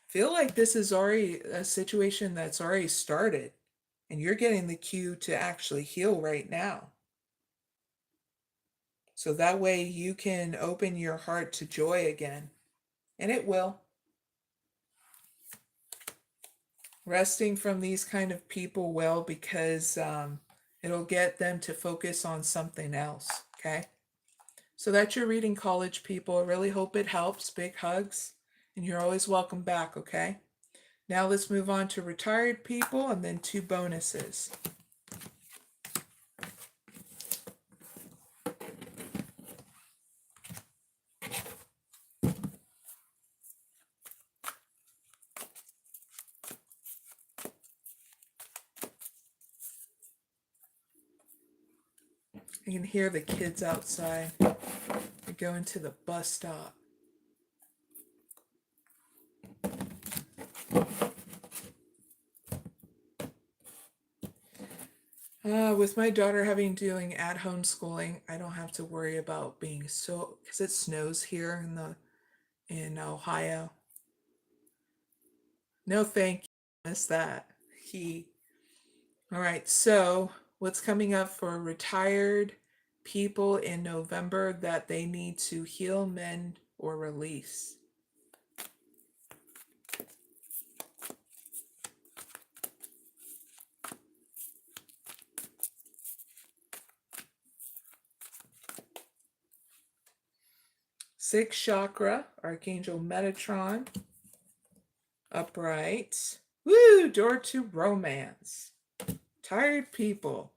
Feel like this is already a situation that's already started, and you're getting the cue to actually heal right now. So that way you can open your heart to joy again, and it will. Resting from these kind of people will, because it'll get them to focus on something else, okay? So that's your reading, college people. I really hope it helps. Big hugs, and you're always welcome back, okay? Now let's move on to retired people and then 2 bonuses. You can hear the kids outside. They're going to the bus stop. With my daughter doing at-home schooling, I don't have to worry about being so, because it snows here in Ohio. No, thank you. Missed that. All right. So, what's coming up for retired people in November that they need to heal, mend, or release? Sixth chakra, Archangel Metatron, upright. Woo! Door to romance. Tired people.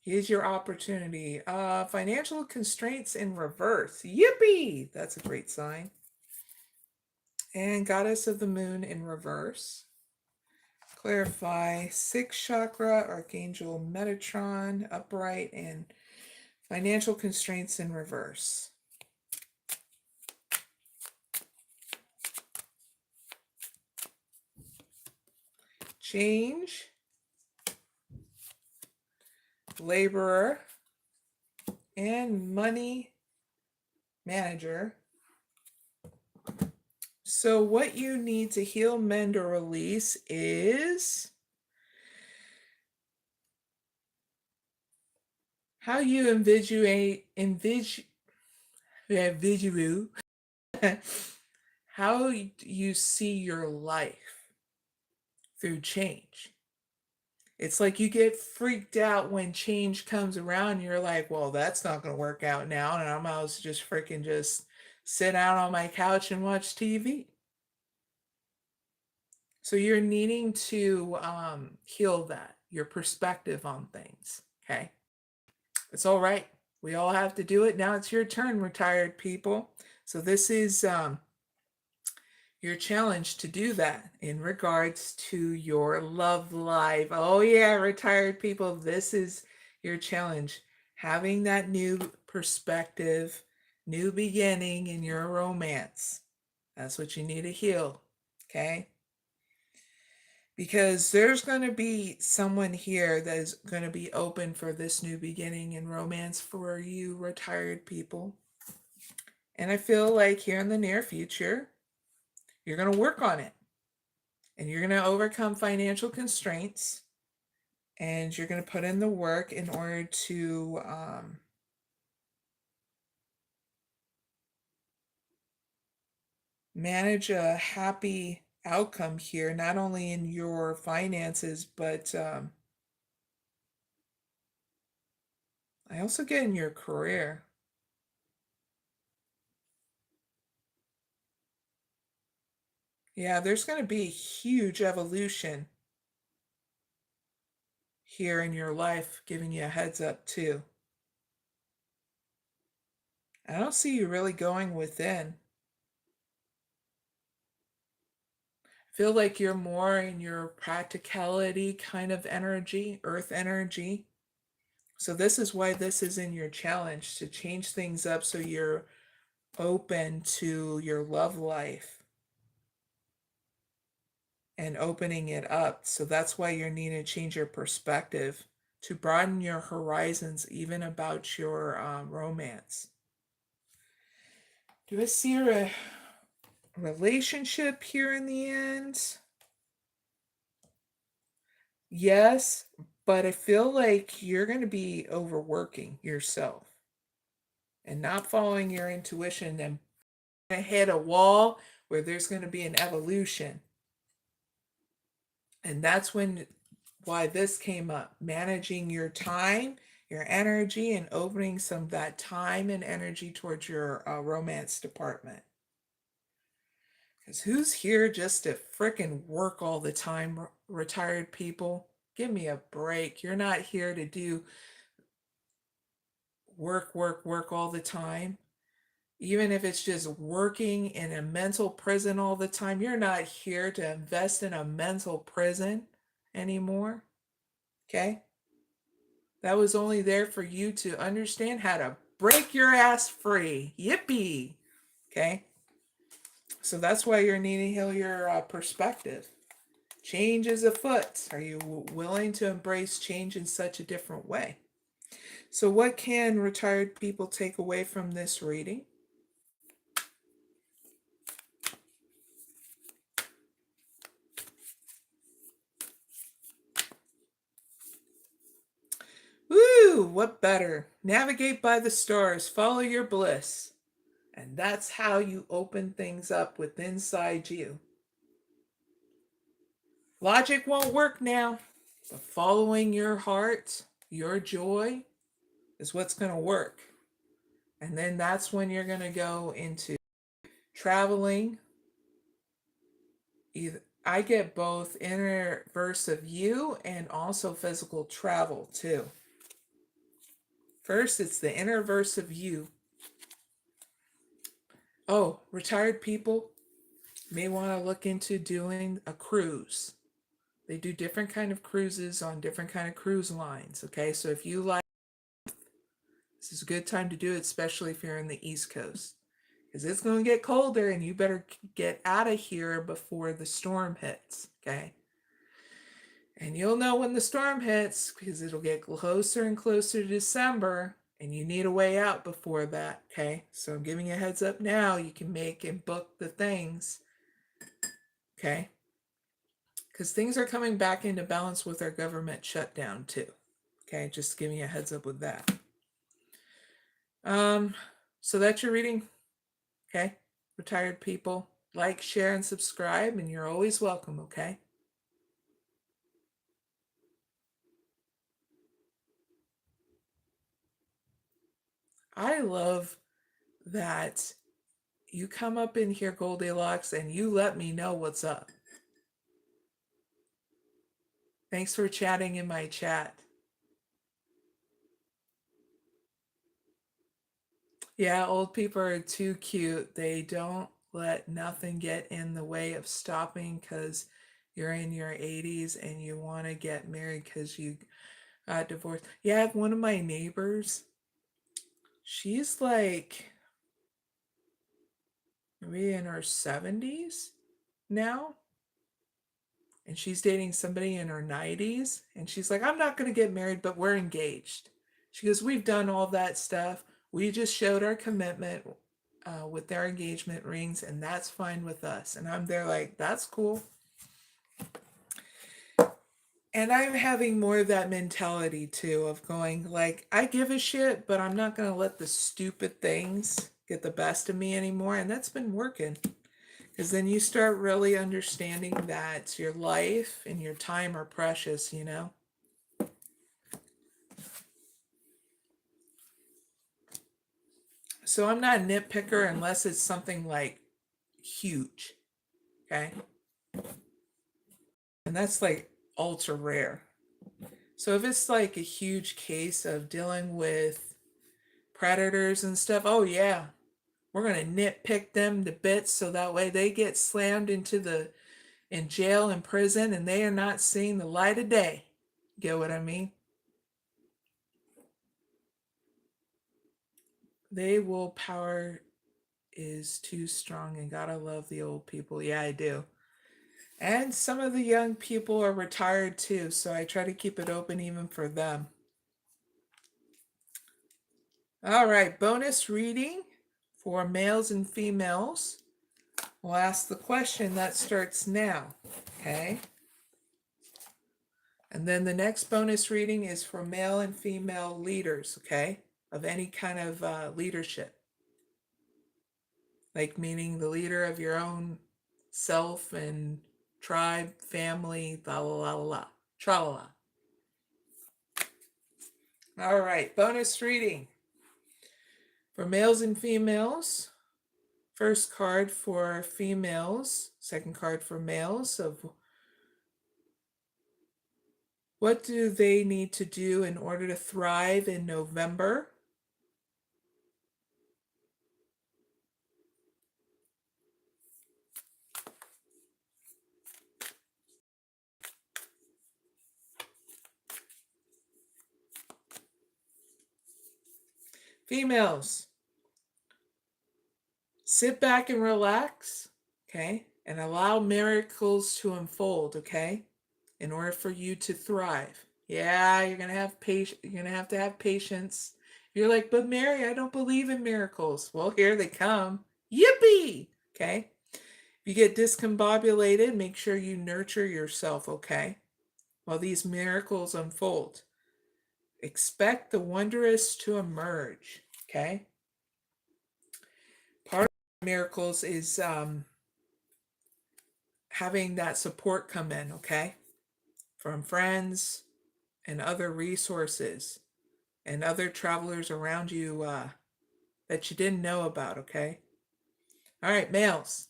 Here's your opportunity. Financial constraints in reverse. Yippee! That's a great sign. And Goddess of the Moon in reverse. Clarify. Sixth chakra, Archangel Metatron, upright, and financial constraints in reverse. Change. Laborer. And money manager. So what you need to heal, mend, or release is how you how you see your life through change. It's like you get freaked out when change comes around. You're like, well, that's not going to work out now. And I'm out to just freaking just sit out on my couch and watch TV. So you're needing to heal that, your perspective on things. Okay. It's all right. We all have to do it. Now it's your turn, retired people. So this is your challenge to do that in regards to your love life. Oh yeah, retired people, this is your challenge. Having that new perspective, new beginning in your romance. That's what you need to heal, okay? Because there's going to be someone here that is going to be open for this new beginning in romance for you retired people. And I feel like here in the near future, you're going to work on it. And you're going to overcome financial constraints. And you're going to put in the work in order to manage a happy outcome here, not only in your finances, but I also get in your career. Yeah, there's going to be a huge evolution here in your life, giving you a heads up too. I don't see you really going within. I feel like you're more in your practicality kind of energy, earth energy. So this is why this is in your challenge, to change things up so you're open to your love life and opening it up. So that's why you're needing to change your perspective to broaden your horizons, even about your romance. Do I see a relationship here in the end? Yes, but I feel like you're going to be overworking yourself and not following your intuition and hit a wall where there's going to be an evolution. And that's why this came up, managing your time, your energy, and opening some of that time and energy towards your romance department. Because who's here just to frickin' work all the time, retired people? Give me a break. You're not here to do work all the time. Even if it's just working in a mental prison all the time, you're not here to invest in a mental prison anymore. Okay? That was only there for you to understand how to break your ass free. Yippee! Okay? So that's why you're needing to heal your perspective. Change is afoot. Are you willing to embrace change in such a different way? So what can retired people take away from this reading? what better? Navigate by the stars, follow your bliss. And that's how you open things up with inside you. Logic won't work now, but following your heart, your joy, is what's going to work. And then that's when you're going to go into traveling. I get both inner verse of you and also physical travel too. First, it's the inner verse of you. Oh, retired people may want to look into doing a cruise. They do different kind of cruises on different kind of cruise lines. Okay, so if you like, this is a good time to do it, especially if you're in the East Coast, because it's going to get colder and you better get out of here before the storm hits. Okay, and you'll know when the storm hits because it'll get closer and closer to December, and you need a way out before that. Okay, so I'm giving you a heads up now. You can make and book the things. Okay, because things are coming back into balance with our government shutdown too. Okay, just giving you a heads up with that. So that's your reading. Okay, retired people, like, share, and subscribe, and you're always welcome. Okay. I love that you come up in here, Goldilocks, and you let me know what's up. Thanks for chatting in my chat. Yeah, old people are too cute. They don't let nothing get in the way of stopping because you're in your 80s and you want to get married because you got divorced. Yeah, one of my neighbors, she's like maybe in her 70s now. And she's dating somebody in her 90s. And she's like, I'm not going to get married, but we're engaged. She goes, we've done all that stuff. We just showed our commitment with their engagement rings, and that's fine with us. And I'm there like, that's cool. And I'm having more of that mentality too of going like, I give a shit, but I'm not going to let the stupid things get the best of me anymore. And that's been working. Because then you start really understanding that your life and your time are precious, you know? So I'm not a nitpicker unless it's something like huge, okay? And that's like ultra rare. So if it's like a huge case of dealing with predators and stuff, oh yeah, we're going to nitpick them to bits so that way they get slammed in jail and prison and they are not seeing the light of day. Get what I mean? They willpower is too strong and gotta love the old people. Yeah, I do. And some of the young people are retired too, so I try to keep it open even for them. All right, bonus reading for males and females. We'll ask the question that starts now, okay? And then the next bonus reading is for male and female leaders, okay? Of any kind of leadership. Like meaning the leader of your own self and tribe, family, la la la la, tra la la. All right, bonus reading for males and females. First card for females, second card for males of what do they need to do in order to thrive in November? Females, sit back and relax, okay? And allow miracles to unfold, okay? In order for you to thrive. Yeah, you're gonna have patience. You're gonna have to have patience. You're like, but Mary, I don't believe in miracles. Well, here they come. Yippee! Okay. If you get discombobulated, make sure you nurture yourself, okay? While these miracles unfold. Expect the wondrous to emerge, okay? Part of miracles is having that support come in, okay? From friends and other resources and other travelers around you that you didn't know about, okay? All right, males.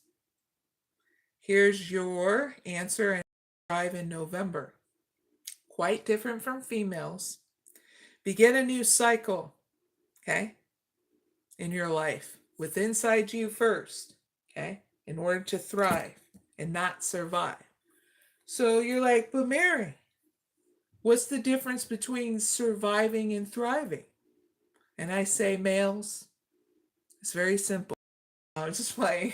Here's your answer and arrive in November. Quite different from females. Begin a new cycle, okay, in your life with inside you first, okay, in order to thrive and not survive. So you're like, but Mary, what's the difference between surviving and thriving? And I say, males, it's very simple. I was just playing.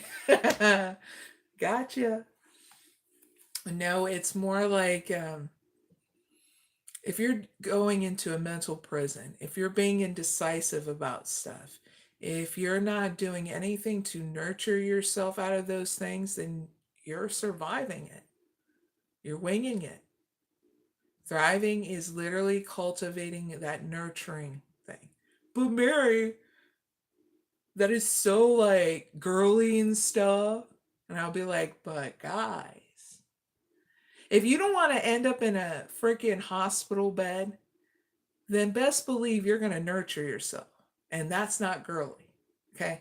Gotcha. No, it's more like if you're going into a mental prison, if you're being indecisive about stuff, if you're not doing anything to nurture yourself out of those things, then you're surviving it. You're winging it. Thriving is literally cultivating that nurturing thing. But Mary, that is so like girly and stuff. And I'll be like, but guys, if you don't want to end up in a freaking hospital bed, then best believe you're going to nurture yourself. And that's not girly. Okay.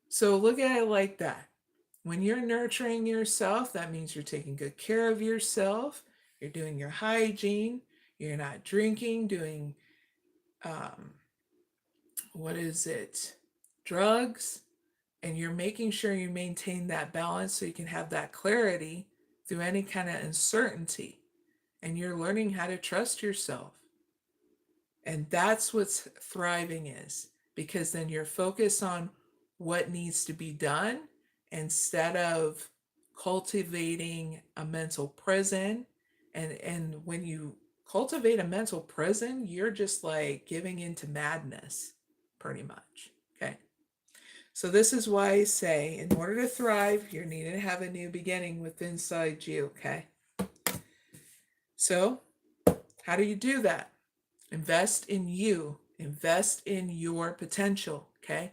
So look at it like that. When you're nurturing yourself, that means you're taking good care of yourself. You're doing your hygiene. You're not drinking, doing, what is it? Drugs. And you're making sure you maintain that balance so you can have that clarity through any kind of uncertainty. And you're learning how to trust yourself. And that's what thriving is, because then you're focused on what needs to be done instead of cultivating a mental prison. And when you cultivate a mental prison, you're just like giving into madness, pretty much. Okay. So this is why I say, in order to thrive, you're needing to have a new beginning within inside you. Okay. So how do you do that? Invest in you. Invest in your potential, okay?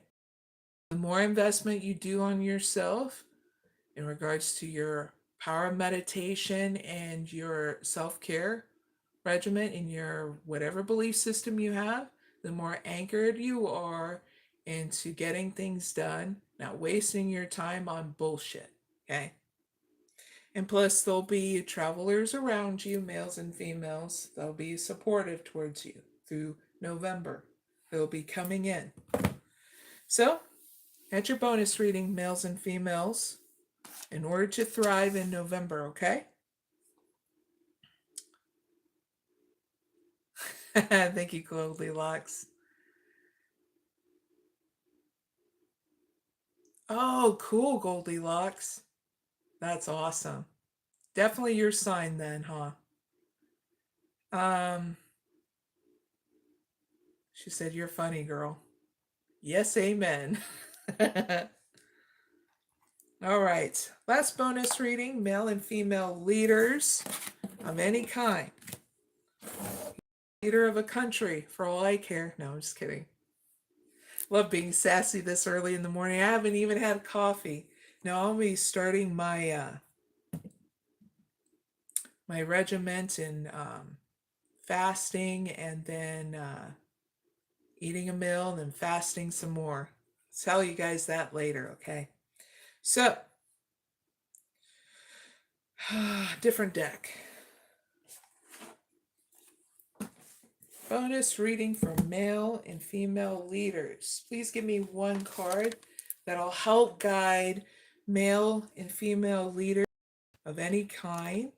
The more investment you do on yourself in regards to your power meditation and your self-care regimen in your whatever belief system you have, the more anchored you are into getting things done, not wasting your time on bullshit, okay? And plus, there'll be travelers around you, males and females, that'll be supportive towards you through November. They'll be coming in. So, at your bonus reading, males and females, in order to thrive in November, okay? Thank you, Goldilocks. Oh, cool, Goldilocks. That's awesome. Definitely your sign then, huh? She said, you're funny, girl. Yes, amen. All right. Last bonus reading, male and female leaders of any kind. Leader of a country, for all I care. No, I'm just kidding. Love being sassy this early in the morning. I haven't even had coffee. Now I'll be starting my my regiment in fasting, and then eating a meal, and then fasting some more. I'll tell you guys that later, okay? So, different deck. Bonus reading for male and female leaders. Please give me one card that'll help guide male and female leaders of any kind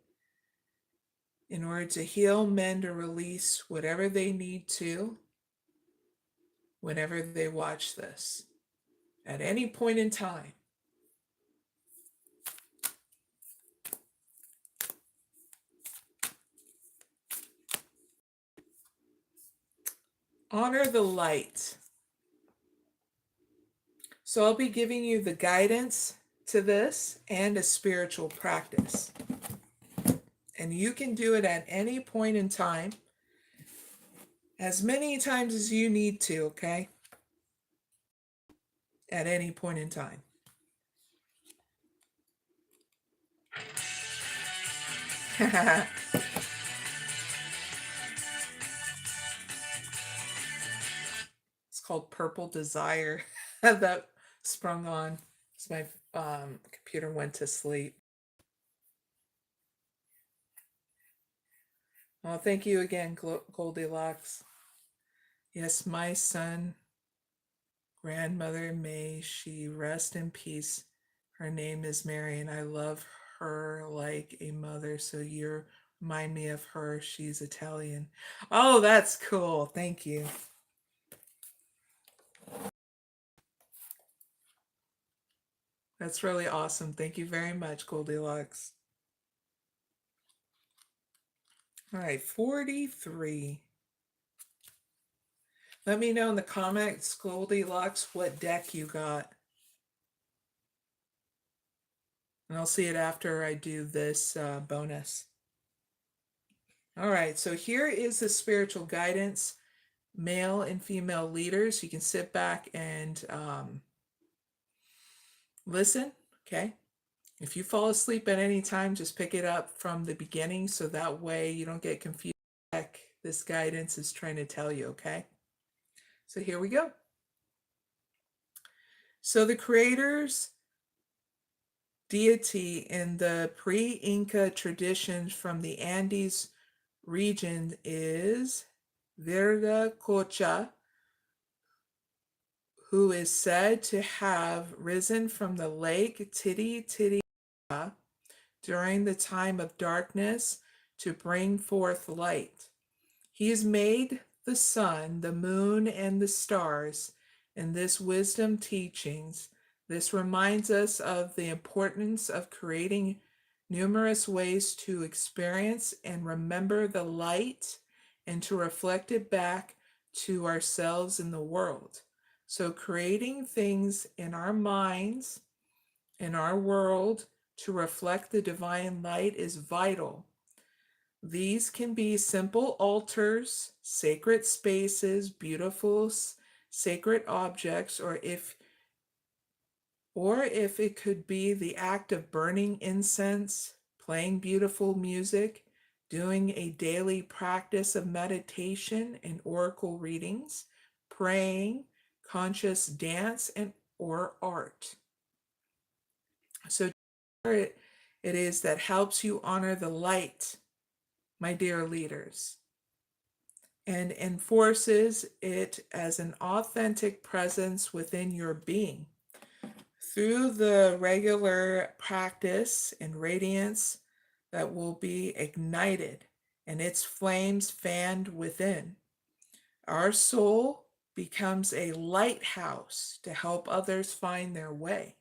in order to heal, mend, or release whatever they need to whenever they watch this at any point in time. Honor the light. So I'll be giving you the guidance to this and a spiritual practice. And you can do it at any point in time. as many times as you need to, okay? At any point in time. It's called Purple Desire. That sprung on as my computer went to sleep. Well, thank you again, Goldilocks. Yes, my son, grandmother, may she rest in peace. Her name is Mary, and I love her like a mother. So you remind me of her. She's Italian. Oh, that's cool. Thank you. That's really awesome. Thank you very much, Goldilocks. All right, 43. Let me know in the comments, Goldilocks, what deck you got. And I'll see it after I do this bonus. All right, so here is the spiritual guidance, male and female leaders. You can sit back and listen, okay? If you fall asleep at any time, just pick it up from the beginning so that way you don't get confused. This guidance is trying to tell you, okay? So here we go. So the creator's deity in the pre-Inca traditions from the Andes region is 𝐖ᴇʟᴄᴏᴍᴇ, who is said to have risen from the lake Titicaca during the time of darkness to bring forth light. He has made the sun, the moon, and the stars. In this wisdom teachings, this reminds us of the importance of creating numerous ways to experience and remember the light and to reflect it back to ourselves in the world. So creating things in our minds, in our world, to reflect the divine light is vital. These can be simple altars, sacred spaces, beautiful sacred objects, or if it could be the act of burning incense, playing beautiful music, doing a daily practice of meditation and oracle readings, praying, conscious dance, and or art. So it is that helps you honor the light, my dear leaders, and enforces it as an authentic presence within your being. Through the regular practice and radiance that will be ignited and its flames fanned within, our soul becomes a lighthouse to help others find their way.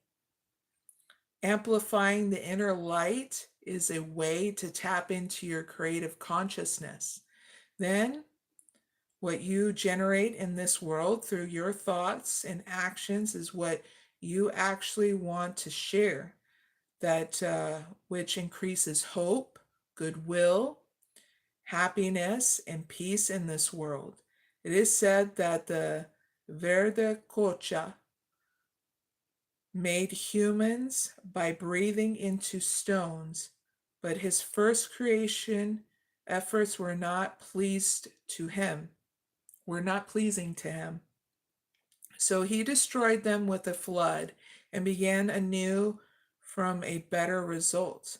Amplifying the inner light is a way to tap into your creative consciousness. Then, what you generate in this world through your thoughts and actions is what you actually want to share, that which increases hope, goodwill, happiness, and peace in this world. It is said that the 𝐖ᴇʟᴄᴏᴍᴇ made humans by breathing into stones, but his first creation efforts were not pleasing to him. So he destroyed them with a flood and began anew from a better result.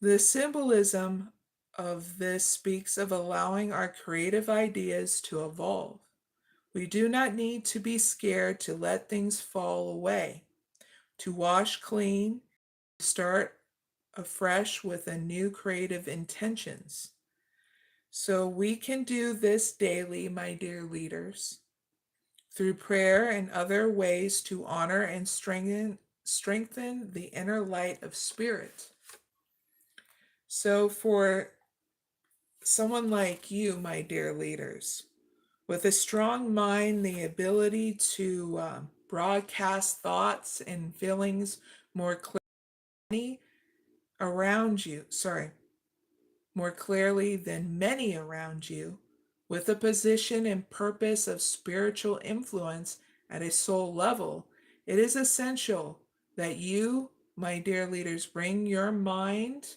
The symbolism of this speaks of allowing our creative ideas to evolve. We do not need to be scared to let things fall away, to wash clean, to start afresh with a new creative intentions. So we can do this daily, my dear leaders, through prayer and other ways to honor and strengthen the inner light of spirit. So for someone like you, my dear leaders, with a strong mind, the ability to broadcast thoughts and feelings more clearly more clearly than many around you, with a position and purpose of spiritual influence at a soul level, it is essential that you, my dear leaders, bring your mind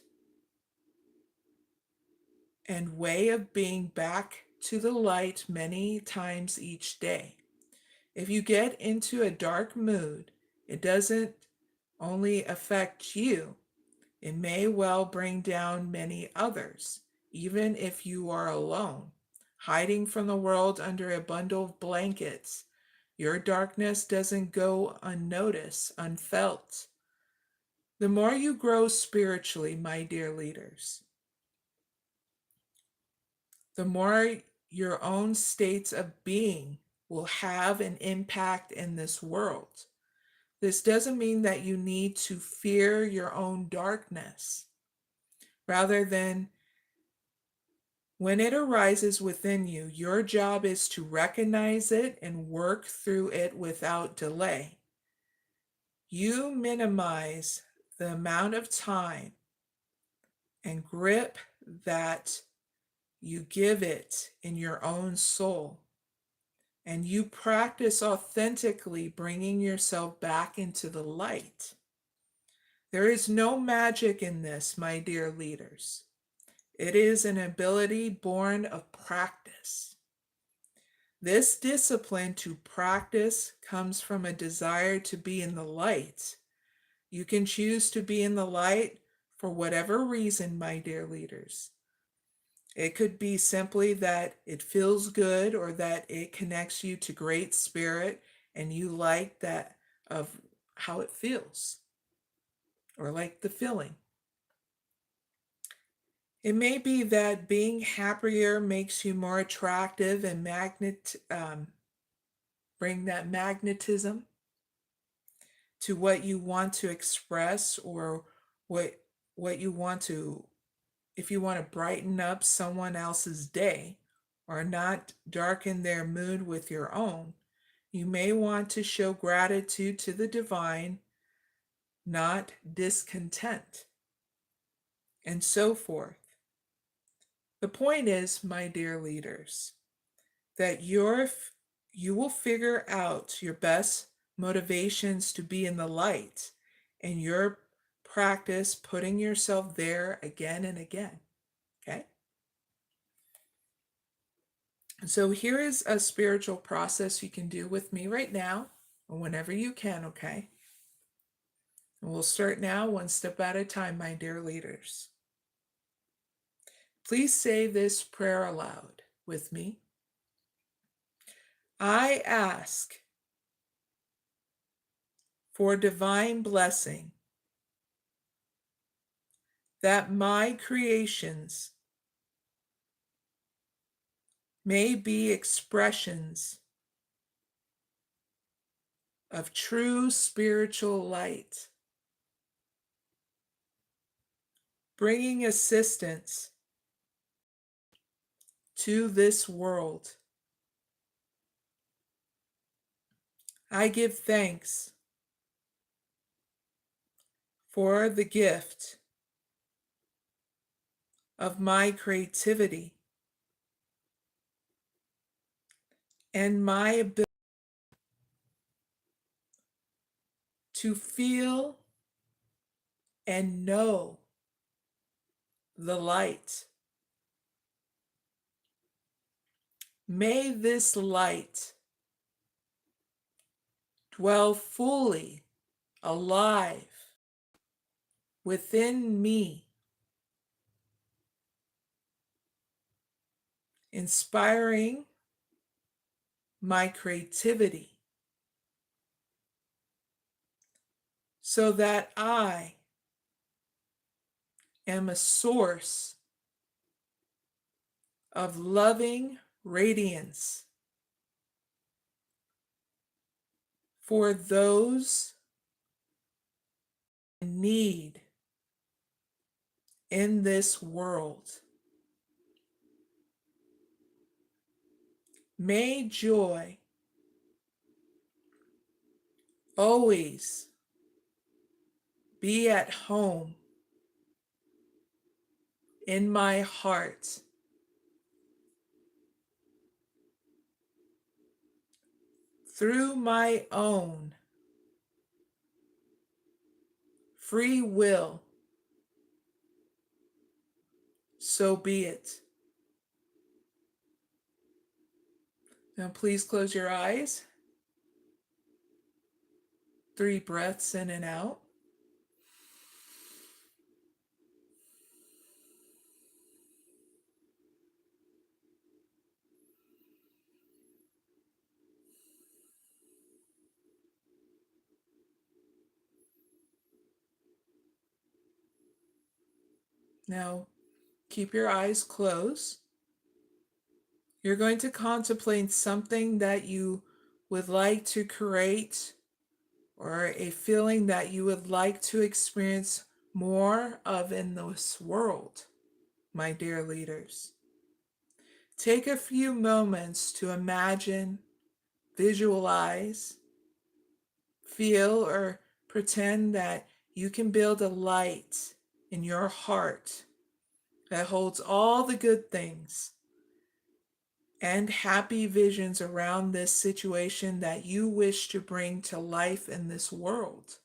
and way of being back to the light many times each day. If you get into a dark mood, it doesn't only affect you, it may well bring down many others, even if you are alone, hiding from the world under a bundle of blankets. Your darkness doesn't go unnoticed, unfelt. The more you grow spiritually, my dear leaders, the more your own states of being will have an impact in this world. This doesn't mean that you need to fear your own darkness. Rather than when it arises within you, your job is to recognize it and work through it without delay. You minimize the amount of time and grip that you give it in your own soul. And you practice authentically bringing yourself back into the light. There is no magic in this, my dear leaders. It is an ability born of practice. This discipline to practice comes from a desire to be in the light. You can choose to be in the light for whatever reason, my dear leaders. It could be simply that it feels good or that it connects you to Great Spirit and you like that of how it feels or like the feeling. It may be that being happier makes you more attractive and bring that magnetism to what you want to express or what you want to, if you want to brighten up someone else's day or not darken their mood with your own, you may want to show gratitude to the divine, not discontent, and so forth. The point is, my dear leaders, that you will figure out your best motivations to be in the light and your practice putting yourself there again and again. Okay? So here is a spiritual process you can do with me right now or whenever you can, okay? And we'll start now one step at a time, my dear leaders. Please say this prayer aloud with me. I ask for divine blessing that my creations may be expressions of true spiritual light, bringing assistance to this world. I give thanks for the gift of my creativity and my ability to feel and know the light. May this light dwell fully alive within me, inspiring my creativity so that I am a source of loving radiance for those in need in this world. May joy always be at home in my heart. through my own free will, so be it. Now please close your eyes. 3 breaths in and out. Now keep your eyes closed. You're going to contemplate something that you would like to create or a feeling that you would like to experience more of in this world, my dear leaders. Take a few moments to imagine, visualize, feel, or pretend that you can build a light in your heart that holds all the good things and happy visions around this situation that you wish to bring to life in this world.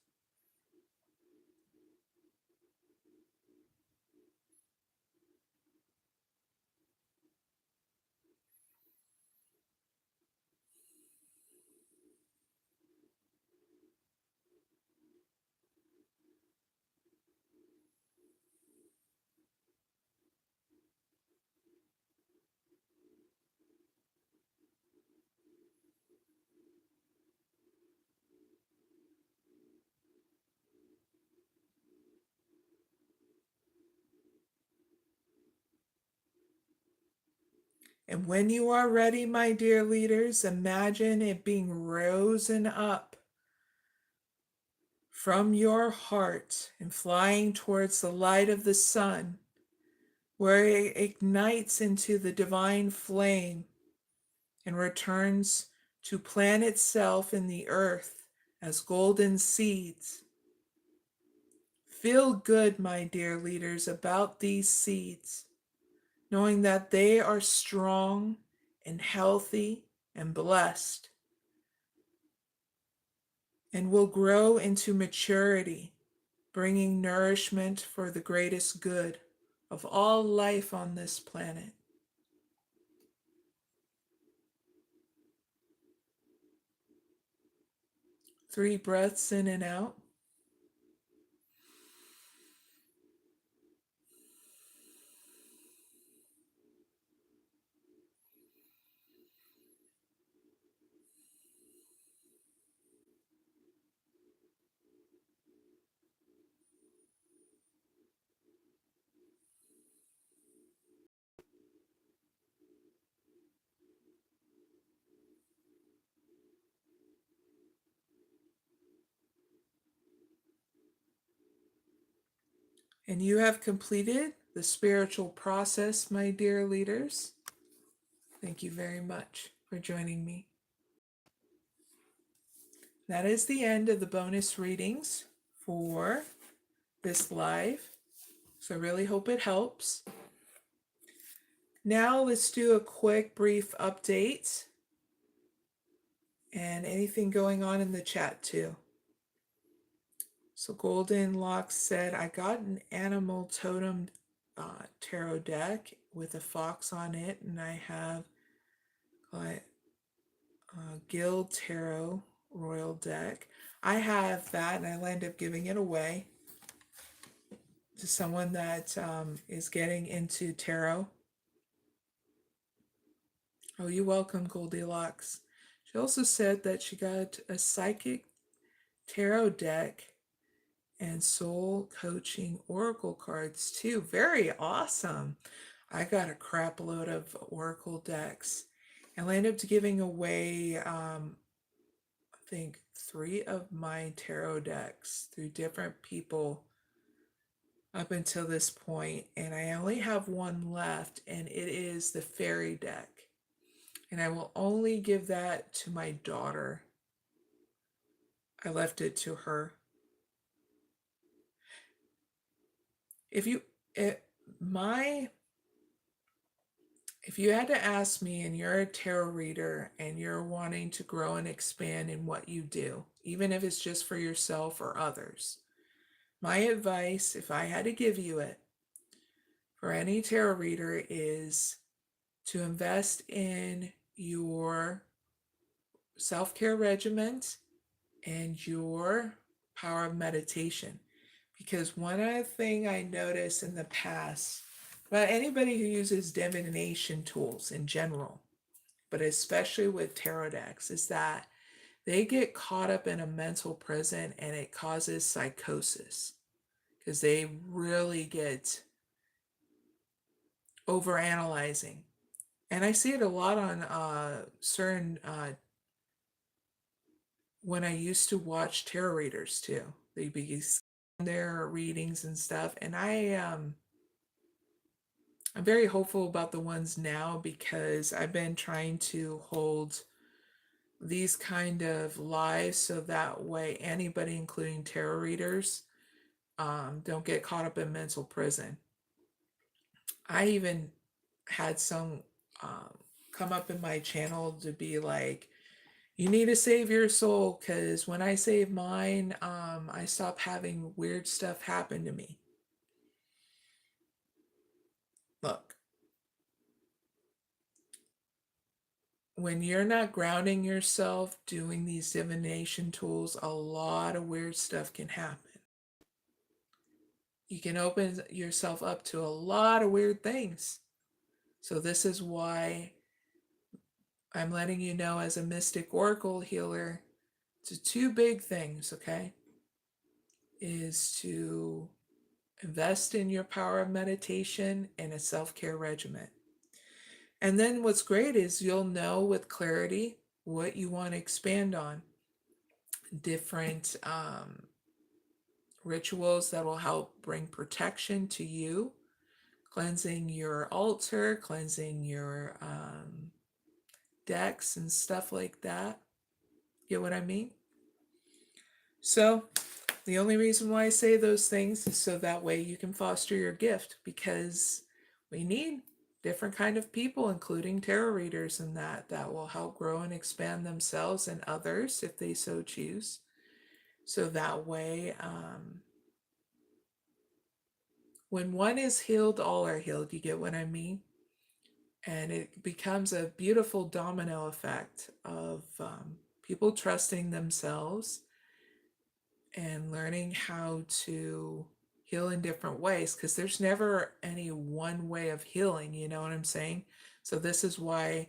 And when you are ready, my dear leaders, imagine it being risen up from your heart and flying towards the light of the sun, where it ignites into the divine flame and returns to plant itself in the earth as golden seeds. Feel good, my dear leaders, about these seeds, knowing that they are strong and healthy and blessed, and will grow into maturity, bringing nourishment for the greatest good of all life on this planet. Three breaths in and out. And you have completed the spiritual process, my dear leaders. Thank you very much for joining me. That is the end of the bonus readings for this live. So I really hope it helps. Now let's do a quick, brief update and anything going on in the chat too. So Golden Locks said, I got an animal totem tarot deck with a fox on it, and I have Guild Tarot Royal deck. I have that, and I'll end up giving it away to someone that is getting into tarot. Oh, you're welcome, Goldilocks. She also said that she got a psychic tarot deck and soul coaching oracle cards too. Very awesome. I got a crap load of oracle decks. And I ended up giving away, I think, 3 of my tarot decks through different people up until this point. And I only have one left, and it is the fairy deck. And I will only give that to my daughter. I left it to her. My If you had to ask me and you're a tarot reader and you're wanting to grow and expand in what you do, even if it's just for yourself or others, my advice, if I had to give you it, for any tarot reader is to invest in your self-care regimen and your power of meditation. Because one other thing I noticed in the past about anybody who uses divination tools in general, but especially with tarot decks, is that they get caught up in a mental prison and it causes psychosis because they really get over analyzing. And I see it a lot on certain when I used to watch tarot readers too. They'd be their readings and stuff, and I'm very hopeful about the ones now because I've been trying to hold these kind of lives so that way anybody, including tarot readers, don't get caught up in mental prison. I even had some come up in my channel to be like, you need to save your soul because when I save mine, I stop having weird stuff happen to me. Look, when you're not grounding yourself doing these divination tools, a lot of weird stuff can happen. You can open yourself up to a lot of weird things. So this is why I'm letting you know as a mystic oracle healer, to two big things, okay? Is to invest in your power of meditation and a self-care regimen. And then what's great is you'll know with clarity what you want to expand on. Different rituals that will help bring protection to you, cleansing your altar, cleansing your decks and stuff like that. Get what I mean? So the only reason why I say those things is so that way you can foster your gift, because we need different kind of people, including tarot readers and that will help grow and expand themselves and others if they so choose. So that way, when one is healed, all are healed. You get what I mean? And it becomes a beautiful domino effect of people trusting themselves and learning how to heal in different ways, because there's never any one way of healing, you know what I'm saying? So this is why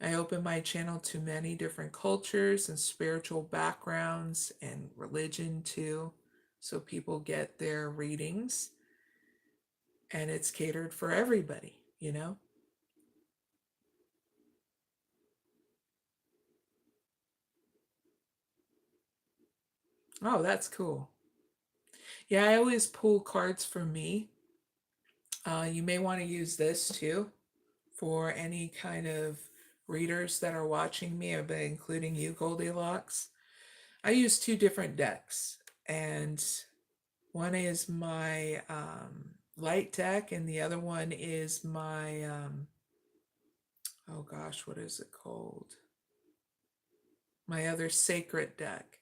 I open my channel to many different cultures and spiritual backgrounds and religion too, so people get their readings and it's catered for everybody, you know? Oh, that's cool. Yeah, I always pull cards for me. You may want to use this too for any kind of readers that are watching me, including you, Goldilocks. I use two different decks, and one is my light deck, and the other one is my, oh gosh, what is it called? My other sacred deck.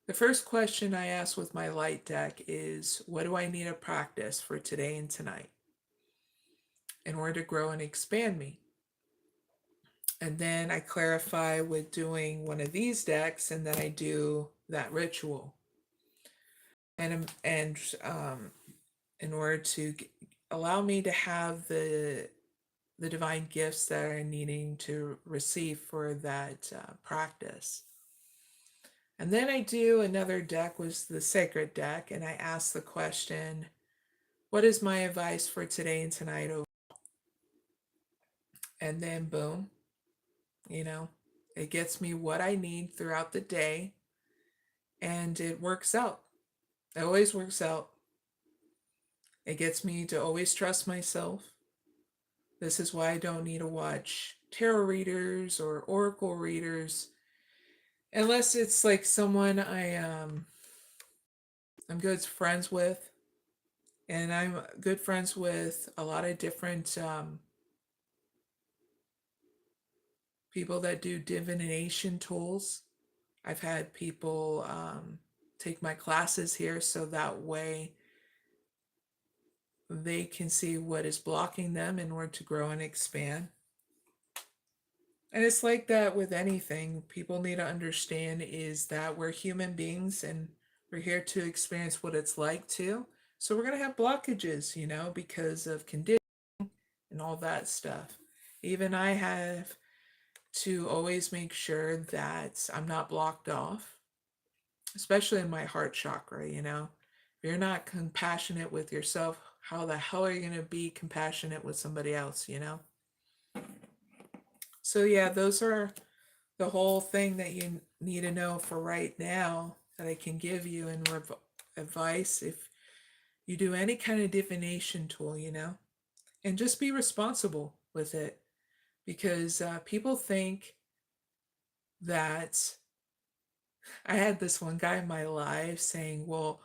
The first question I ask with my light deck is, what do I need to practice for today and tonight in order to grow and expand me? And then I clarify with doing one of these decks, and then I do that ritual. And in order to allow me to have the divine gifts that I'm needing to receive for that practice. And then I do another deck, was the sacred deck, and I ask the question, what is my advice for today and tonight? And then boom, you know, it gets me what I need throughout the day, and it works out. It always works out. It gets me to always trust myself. This is why I don't need to watch tarot readers or oracle readers unless it's like someone I'm good friends with, and I'm good friends with a lot of different people that do divination tools. I've had people take my classes here so that way they can see what is blocking them in order to grow and expand. And it's like that with anything. People need to understand is that we're human beings and we're here to experience what it's like to. So we're going to have blockages, because of condition and all that stuff. Even I have to always make sure that I'm not blocked off, especially in my heart chakra. If you're not compassionate with yourself, how the hell are you going to be compassionate with somebody else? So yeah, those are the whole thing that you need to know for right now that I can give you in advice if you do any kind of divination tool. And just be responsible with it, because people think that I had this one guy in my life saying, well,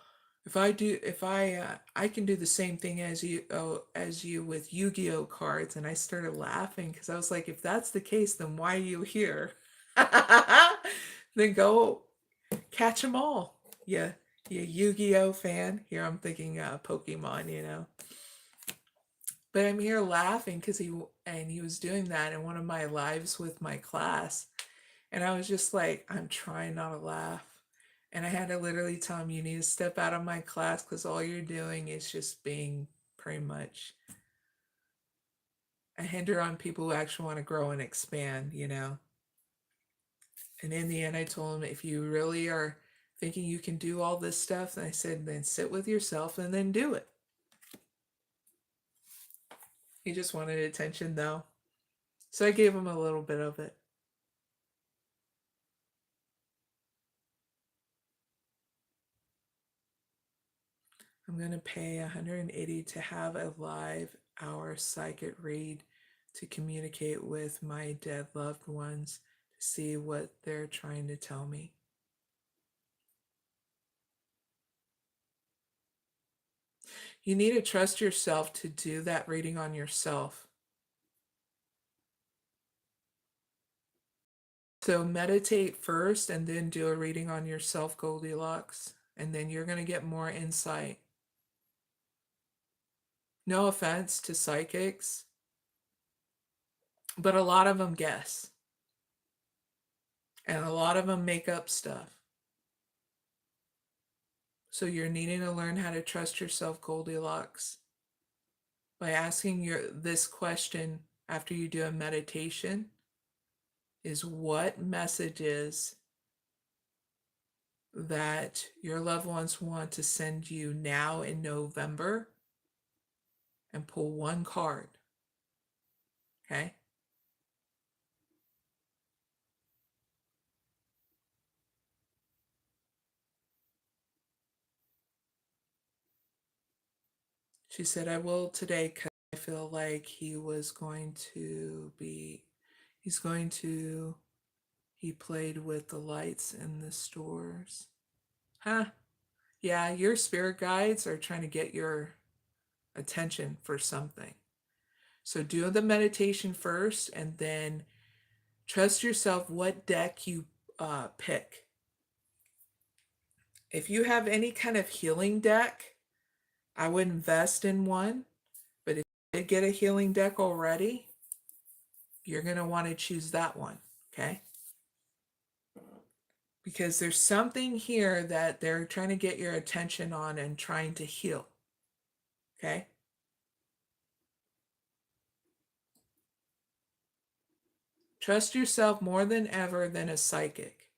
if I can do the same thing as you with Yu-Gi-Oh cards. And I started laughing because I was like, if that's the case, then why are you here? Then go catch them all. Yeah, you Yu-Gi-Oh fan. Here I'm thinking Pokemon. But I'm here laughing because he was doing that in one of my lives with my class. And I was just like, I'm trying not to laugh. And I had to literally tell him, you need to step out of my class because all you're doing is just being pretty much a hinder on people who actually want to grow and expand. And in the end, I told him, if you really are thinking you can do all this stuff, and I said, then sit with yourself and then do it. He just wanted attention though. So I gave him a little bit of it. I'm going to pay $180 to have a live hour psychic read to communicate with my dead loved ones to see what they're trying to tell me. You need to trust yourself to do that reading on yourself. So meditate first and then do a reading on yourself, Goldilocks, and then you're going to get more insight. No offense to psychics, but a lot of them guess. And a lot of them make up stuff. So you're needing to learn how to trust yourself, Goldilocks, by asking this question after you do a meditation is, what messages that your loved ones want to send you now in November, and pull one card. Okay? She said, I will today because I feel like he played with the lights in the stores. Huh? Yeah, your spirit guides are trying to get your attention for something. So do the meditation first and then trust yourself what deck you pick. If you have any kind of healing deck, I would invest in one. But if you did get a healing deck already, you're going to want to choose that one. Okay? Because there's something here that they're trying to get your attention on and trying to heal. Okay? Trust yourself more than ever than a psychic.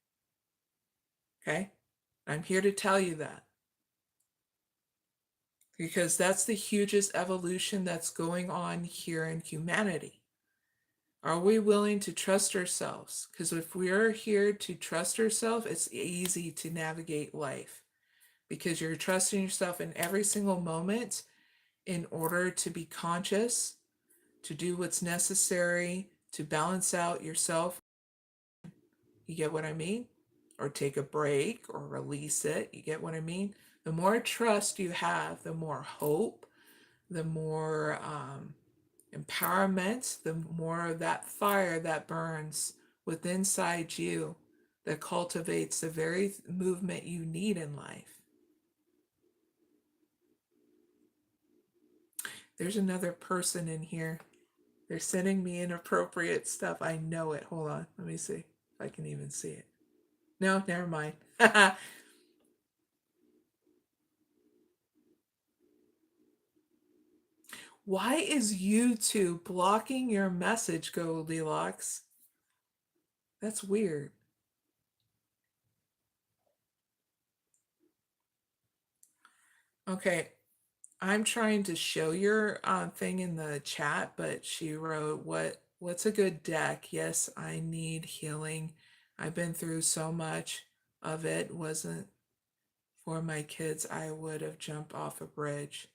Okay? I'm here to tell you that. Because that's the hugest evolution that's going on here in humanity. Are we willing to trust ourselves? Because if we're here to trust ourselves, it's easy to navigate life. Because you're trusting yourself in every single moment in order to be conscious, to do what's necessary, to balance out yourself. You get what I mean? Or take a break or release it. You get what I mean? The more trust you have, the more hope, the more empowerment, the more of that fire that burns within inside you that cultivates the very movement you need in life. There's another person in here. They're sending me inappropriate stuff. I know it. Hold on. Let me see if I can even see it. No, never mind. Why is YouTube blocking your message, Goldilocks? That's weird. Okay, I'm trying to show your thing in the chat, but she wrote, what's a good deck? Yes, I need healing. I've been through so much of it. Wasn't for my kids, I would have jumped off a bridge.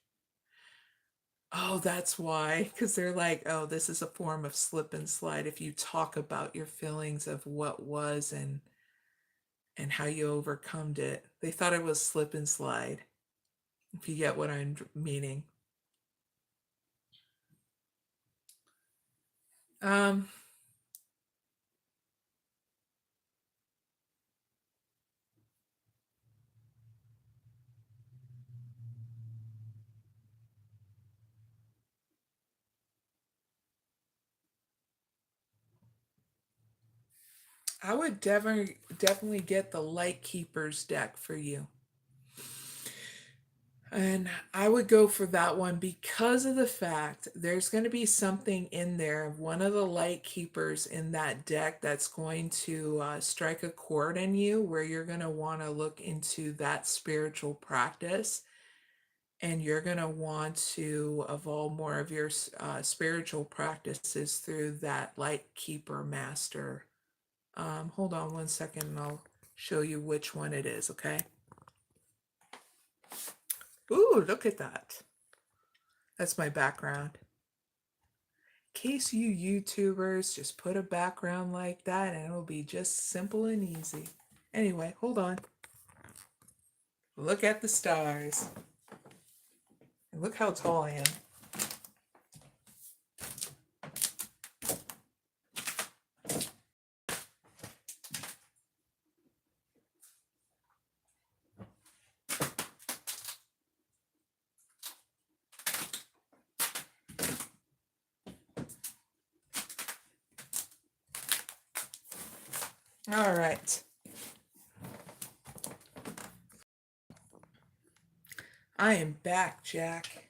Oh, that's why. Because they're like, oh, this is a form of slip and slide. If you talk about your feelings of what was and how you overcome it, they thought it was slip and slide. If you get what I'm meaning. Um, I would definitely get the Light Keepers deck for you. And I would go for that one because of the fact there's going to be something in there, one of the light keepers in that deck that's going to strike a chord in you where you're going to want to look into that spiritual practice and you're going to want to evolve more of your spiritual practices through that light keeper master. Hold on one second and I'll show you which one it is, okay? Ooh, look at that. That's my background. In case you YouTubers just put a background like that and it'll be just simple and easy. Anyway, hold on. Look at the stars. And look how tall I am. All right. I am back, Jack.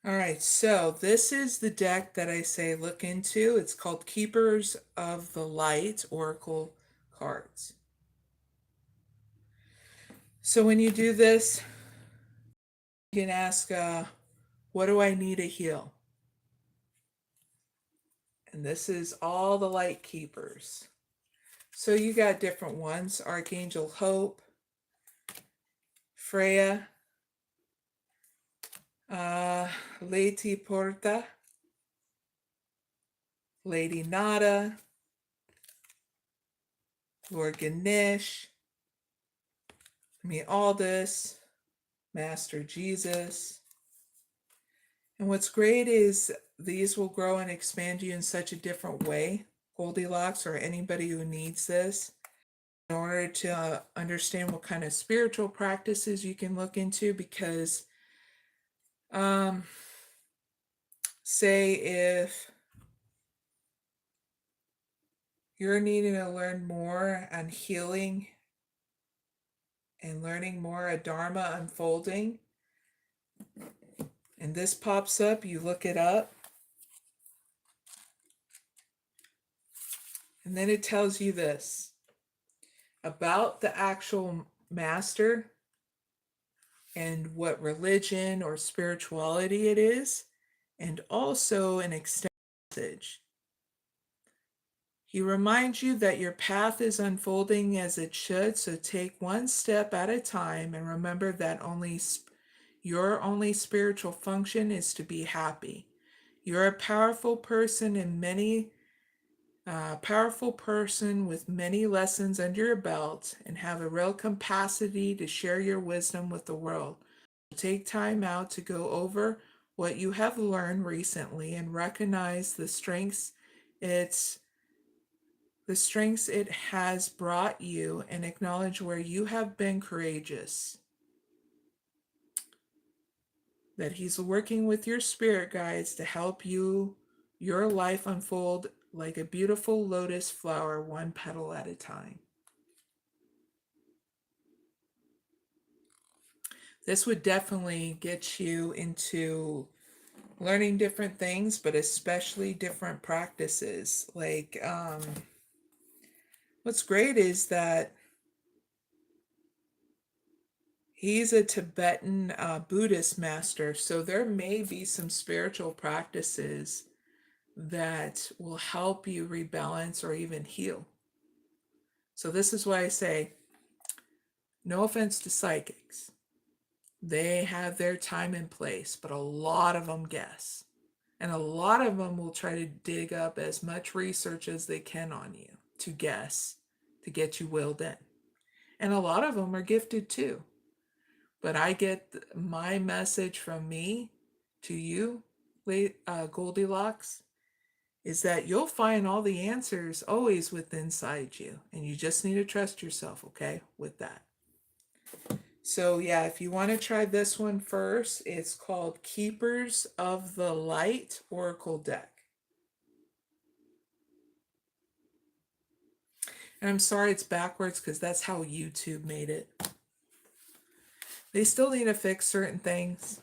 All right, so this is the deck that I say look into. It's called Keepers of the Light Oracle cards. So when you do this, you can ask, what do I need to heal? And this is all the light keepers. So you got different ones: Archangel Hope, Freya, Lady Porta, Lady Nada, Lord Ganesh, Aldous, Master Jesus. And what's great is these will grow and expand you in such a different way, Goldilocks, or anybody who needs this, in order to understand what kind of spiritual practices you can look into. Because say if you're needing to learn more on healing and learning more a Dharma unfolding, and this pops up, you look it up, and then it tells you this about the actual master and what religion or spirituality it is, and also an extended message. He reminds you that your path is unfolding as it should, so take one step at a time and remember that your only spiritual function is to be happy. You're a powerful person with many lessons under your belt and have a real capacity to share your wisdom with the world. Take time out to go over what you have learned recently and recognize the strengths it has brought you, and acknowledge where you have been courageous. That he's working with your spirit guides to help your life unfold like a beautiful lotus flower, one petal at a time. This would definitely get you into learning different things, but especially different practices. Like, what's great is that he's a Tibetan Buddhist master, so there may be some spiritual practices that will help you rebalance or even heal. So this is why I say, no offense to psychics. They have their time and place, but a lot of them guess. And a lot of them will try to dig up as much research as they can on you to guess, to get you willed in. And a lot of them are gifted too. But I get my message from me to you, Goldilocks, is that you'll find all the answers always within inside you. And you just need to trust yourself, okay, with that. So yeah, if you want to try this one first, it's called Keepers of the Light Oracle Deck. And I'm sorry it's backwards because that's how YouTube made it. They still need to fix certain things.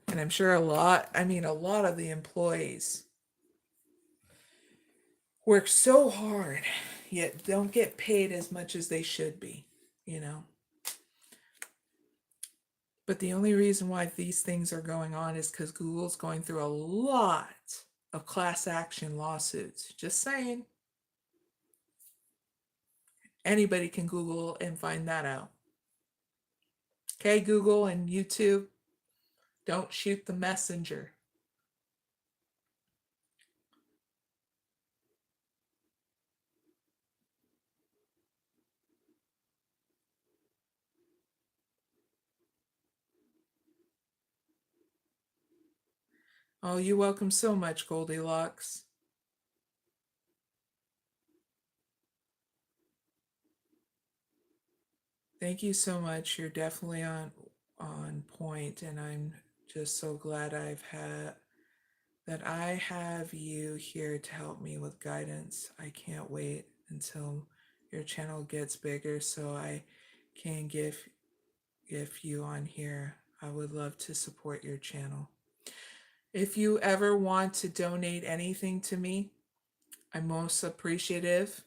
And I'm sure a lot of the employees work so hard, yet don't get paid as much as they should be, But the only reason why these things are going on is because Google's going through a lot of class action lawsuits. Just saying. Anybody can Google and find that out. Okay, Google and YouTube, don't shoot the messenger. Oh, you're welcome so much, Goldilocks. Thank you so much. You're definitely on point, and I'm just so glad that I have you here to help me with guidance. I can't wait until your channel gets bigger so I can give you on here. I would love to support your channel. If you ever want to donate anything to me, I'm most appreciative.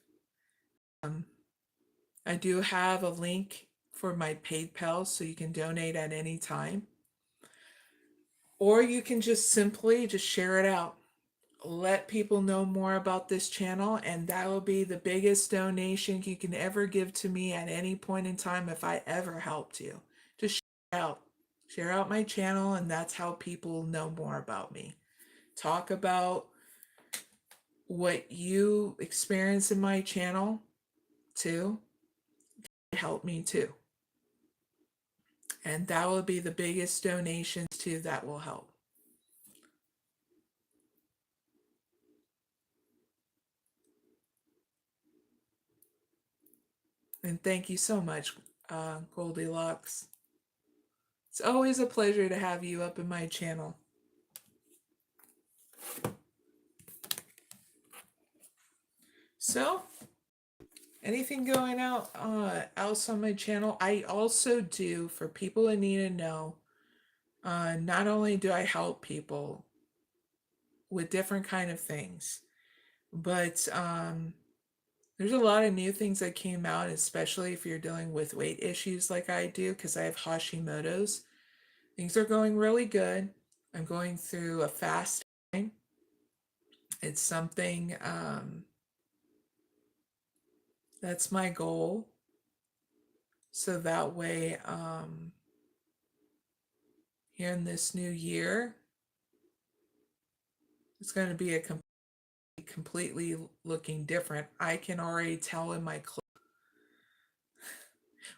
I do have a link for my PayPal, so you can donate at any time. Or you can just simply just share it out. Let people know more about this channel, and that will be the biggest donation you can ever give to me at any point in time if I ever helped you. Just share out. Share out my channel, and that's how people know more about me. Talk about what you experience in my channel too. Help me too. And that will be the biggest donations too that will help. And thank you so much, Goldilocks. It's always a pleasure to have you up in my channel. So, anything going out else on my channel? I also do, for people who need to know, not only do I help people with different kind of things, but there's a lot of new things that came out, especially if you're dealing with weight issues like I do, because I have Hashimoto's. Things are going really good. I'm going through a fast time. It's something that's my goal. So that way, here in this new year, it's going to be a completely looking different. I can already tell in my clothes.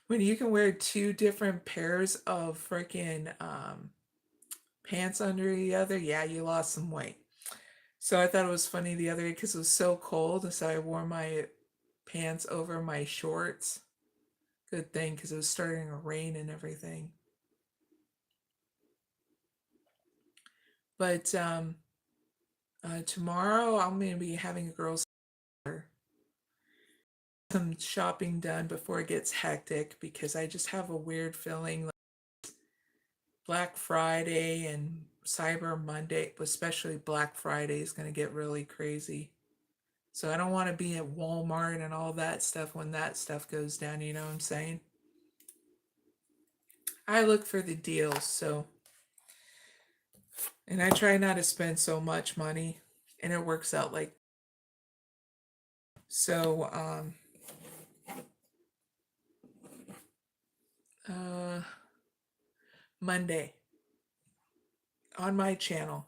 When you can wear two different pairs of freaking pants under the other. Yeah, you lost some weight. So I thought it was funny the other day because it was so cold, so I wore my pants over my shorts. Good thing because it was starting to rain and everything. But tomorrow I'm going to be having a girls' some shopping done before it gets hectic because I just have a weird feeling like Black Friday and Cyber Monday, especially Black Friday, is going to get really crazy. So I don't want to be at Walmart and all that stuff when that stuff goes down, you know what I'm saying? I look for the deals, so, and I try not to spend so much money, and it works out like so. Uh, Monday on my channel,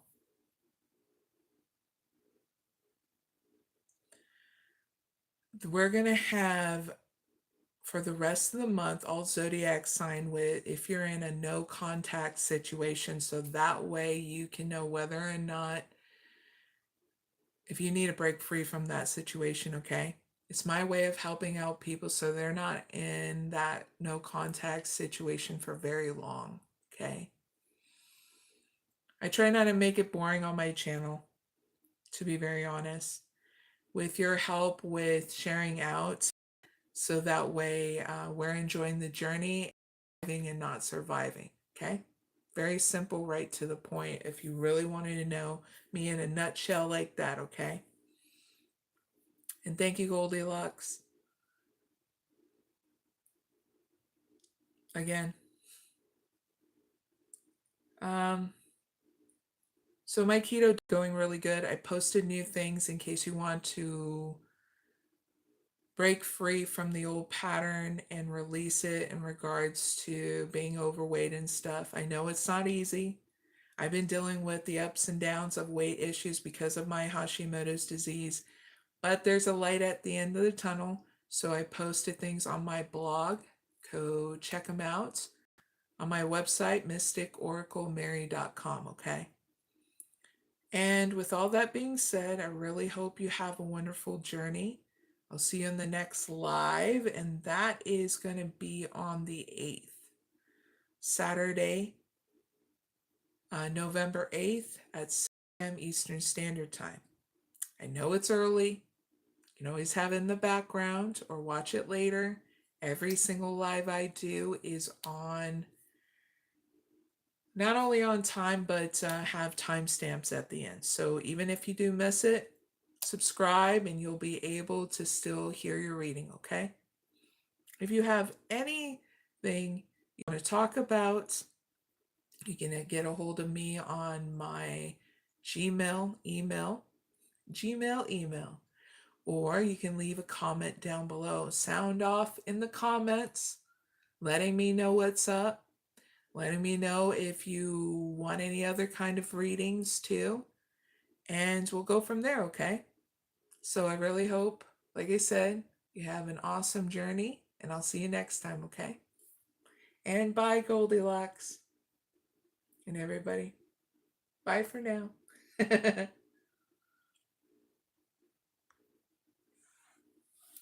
we're gonna have for the rest of the month all zodiac sign with if you're in a no contact situation, so that way you can know whether or not if you need to break free from that situation, okay? It's my way of helping out people so they're not in that no contact situation for very long, okay? I try not to make it boring on my channel, to be very honest. With your help with sharing out, so that way we're enjoying the journey and not surviving, okay? Very simple, right to the point if you really wanted to know me in a nutshell like that, okay? And thank you, Goldilocks. Again. So my keto is going really good. I posted new things in case you want to break free from the old pattern and release it in regards to being overweight and stuff. I know it's not easy. I've been dealing with the ups and downs of weight issues because of my Hashimoto's disease, but there's a light at the end of the tunnel. So I posted things on my blog. Go check them out on my website, mysticoraclemary.com, okay? And with all that being said, I really hope you have a wonderful journey. I'll see you in the next live, and that is going to be on the 8th, Saturday, November 8th at 6 p.m. Eastern Standard Time. I know it's early. You can always have it in the background or watch it later. Every single live I do is on, not only on time, but have timestamps at the end. So even if you do miss it, subscribe and you'll be able to still hear your reading, okay? If you have anything you want to talk about, you can get a hold of me on my Gmail email, or you can leave a comment down below. Sound off in the comments, letting me know what's up, letting me know if you want any other kind of readings too, and we'll go from there, okay? So I really hope, like I said, you have an awesome journey, and I'll see you next time, okay? And bye, Goldilocks. And everybody, bye for now.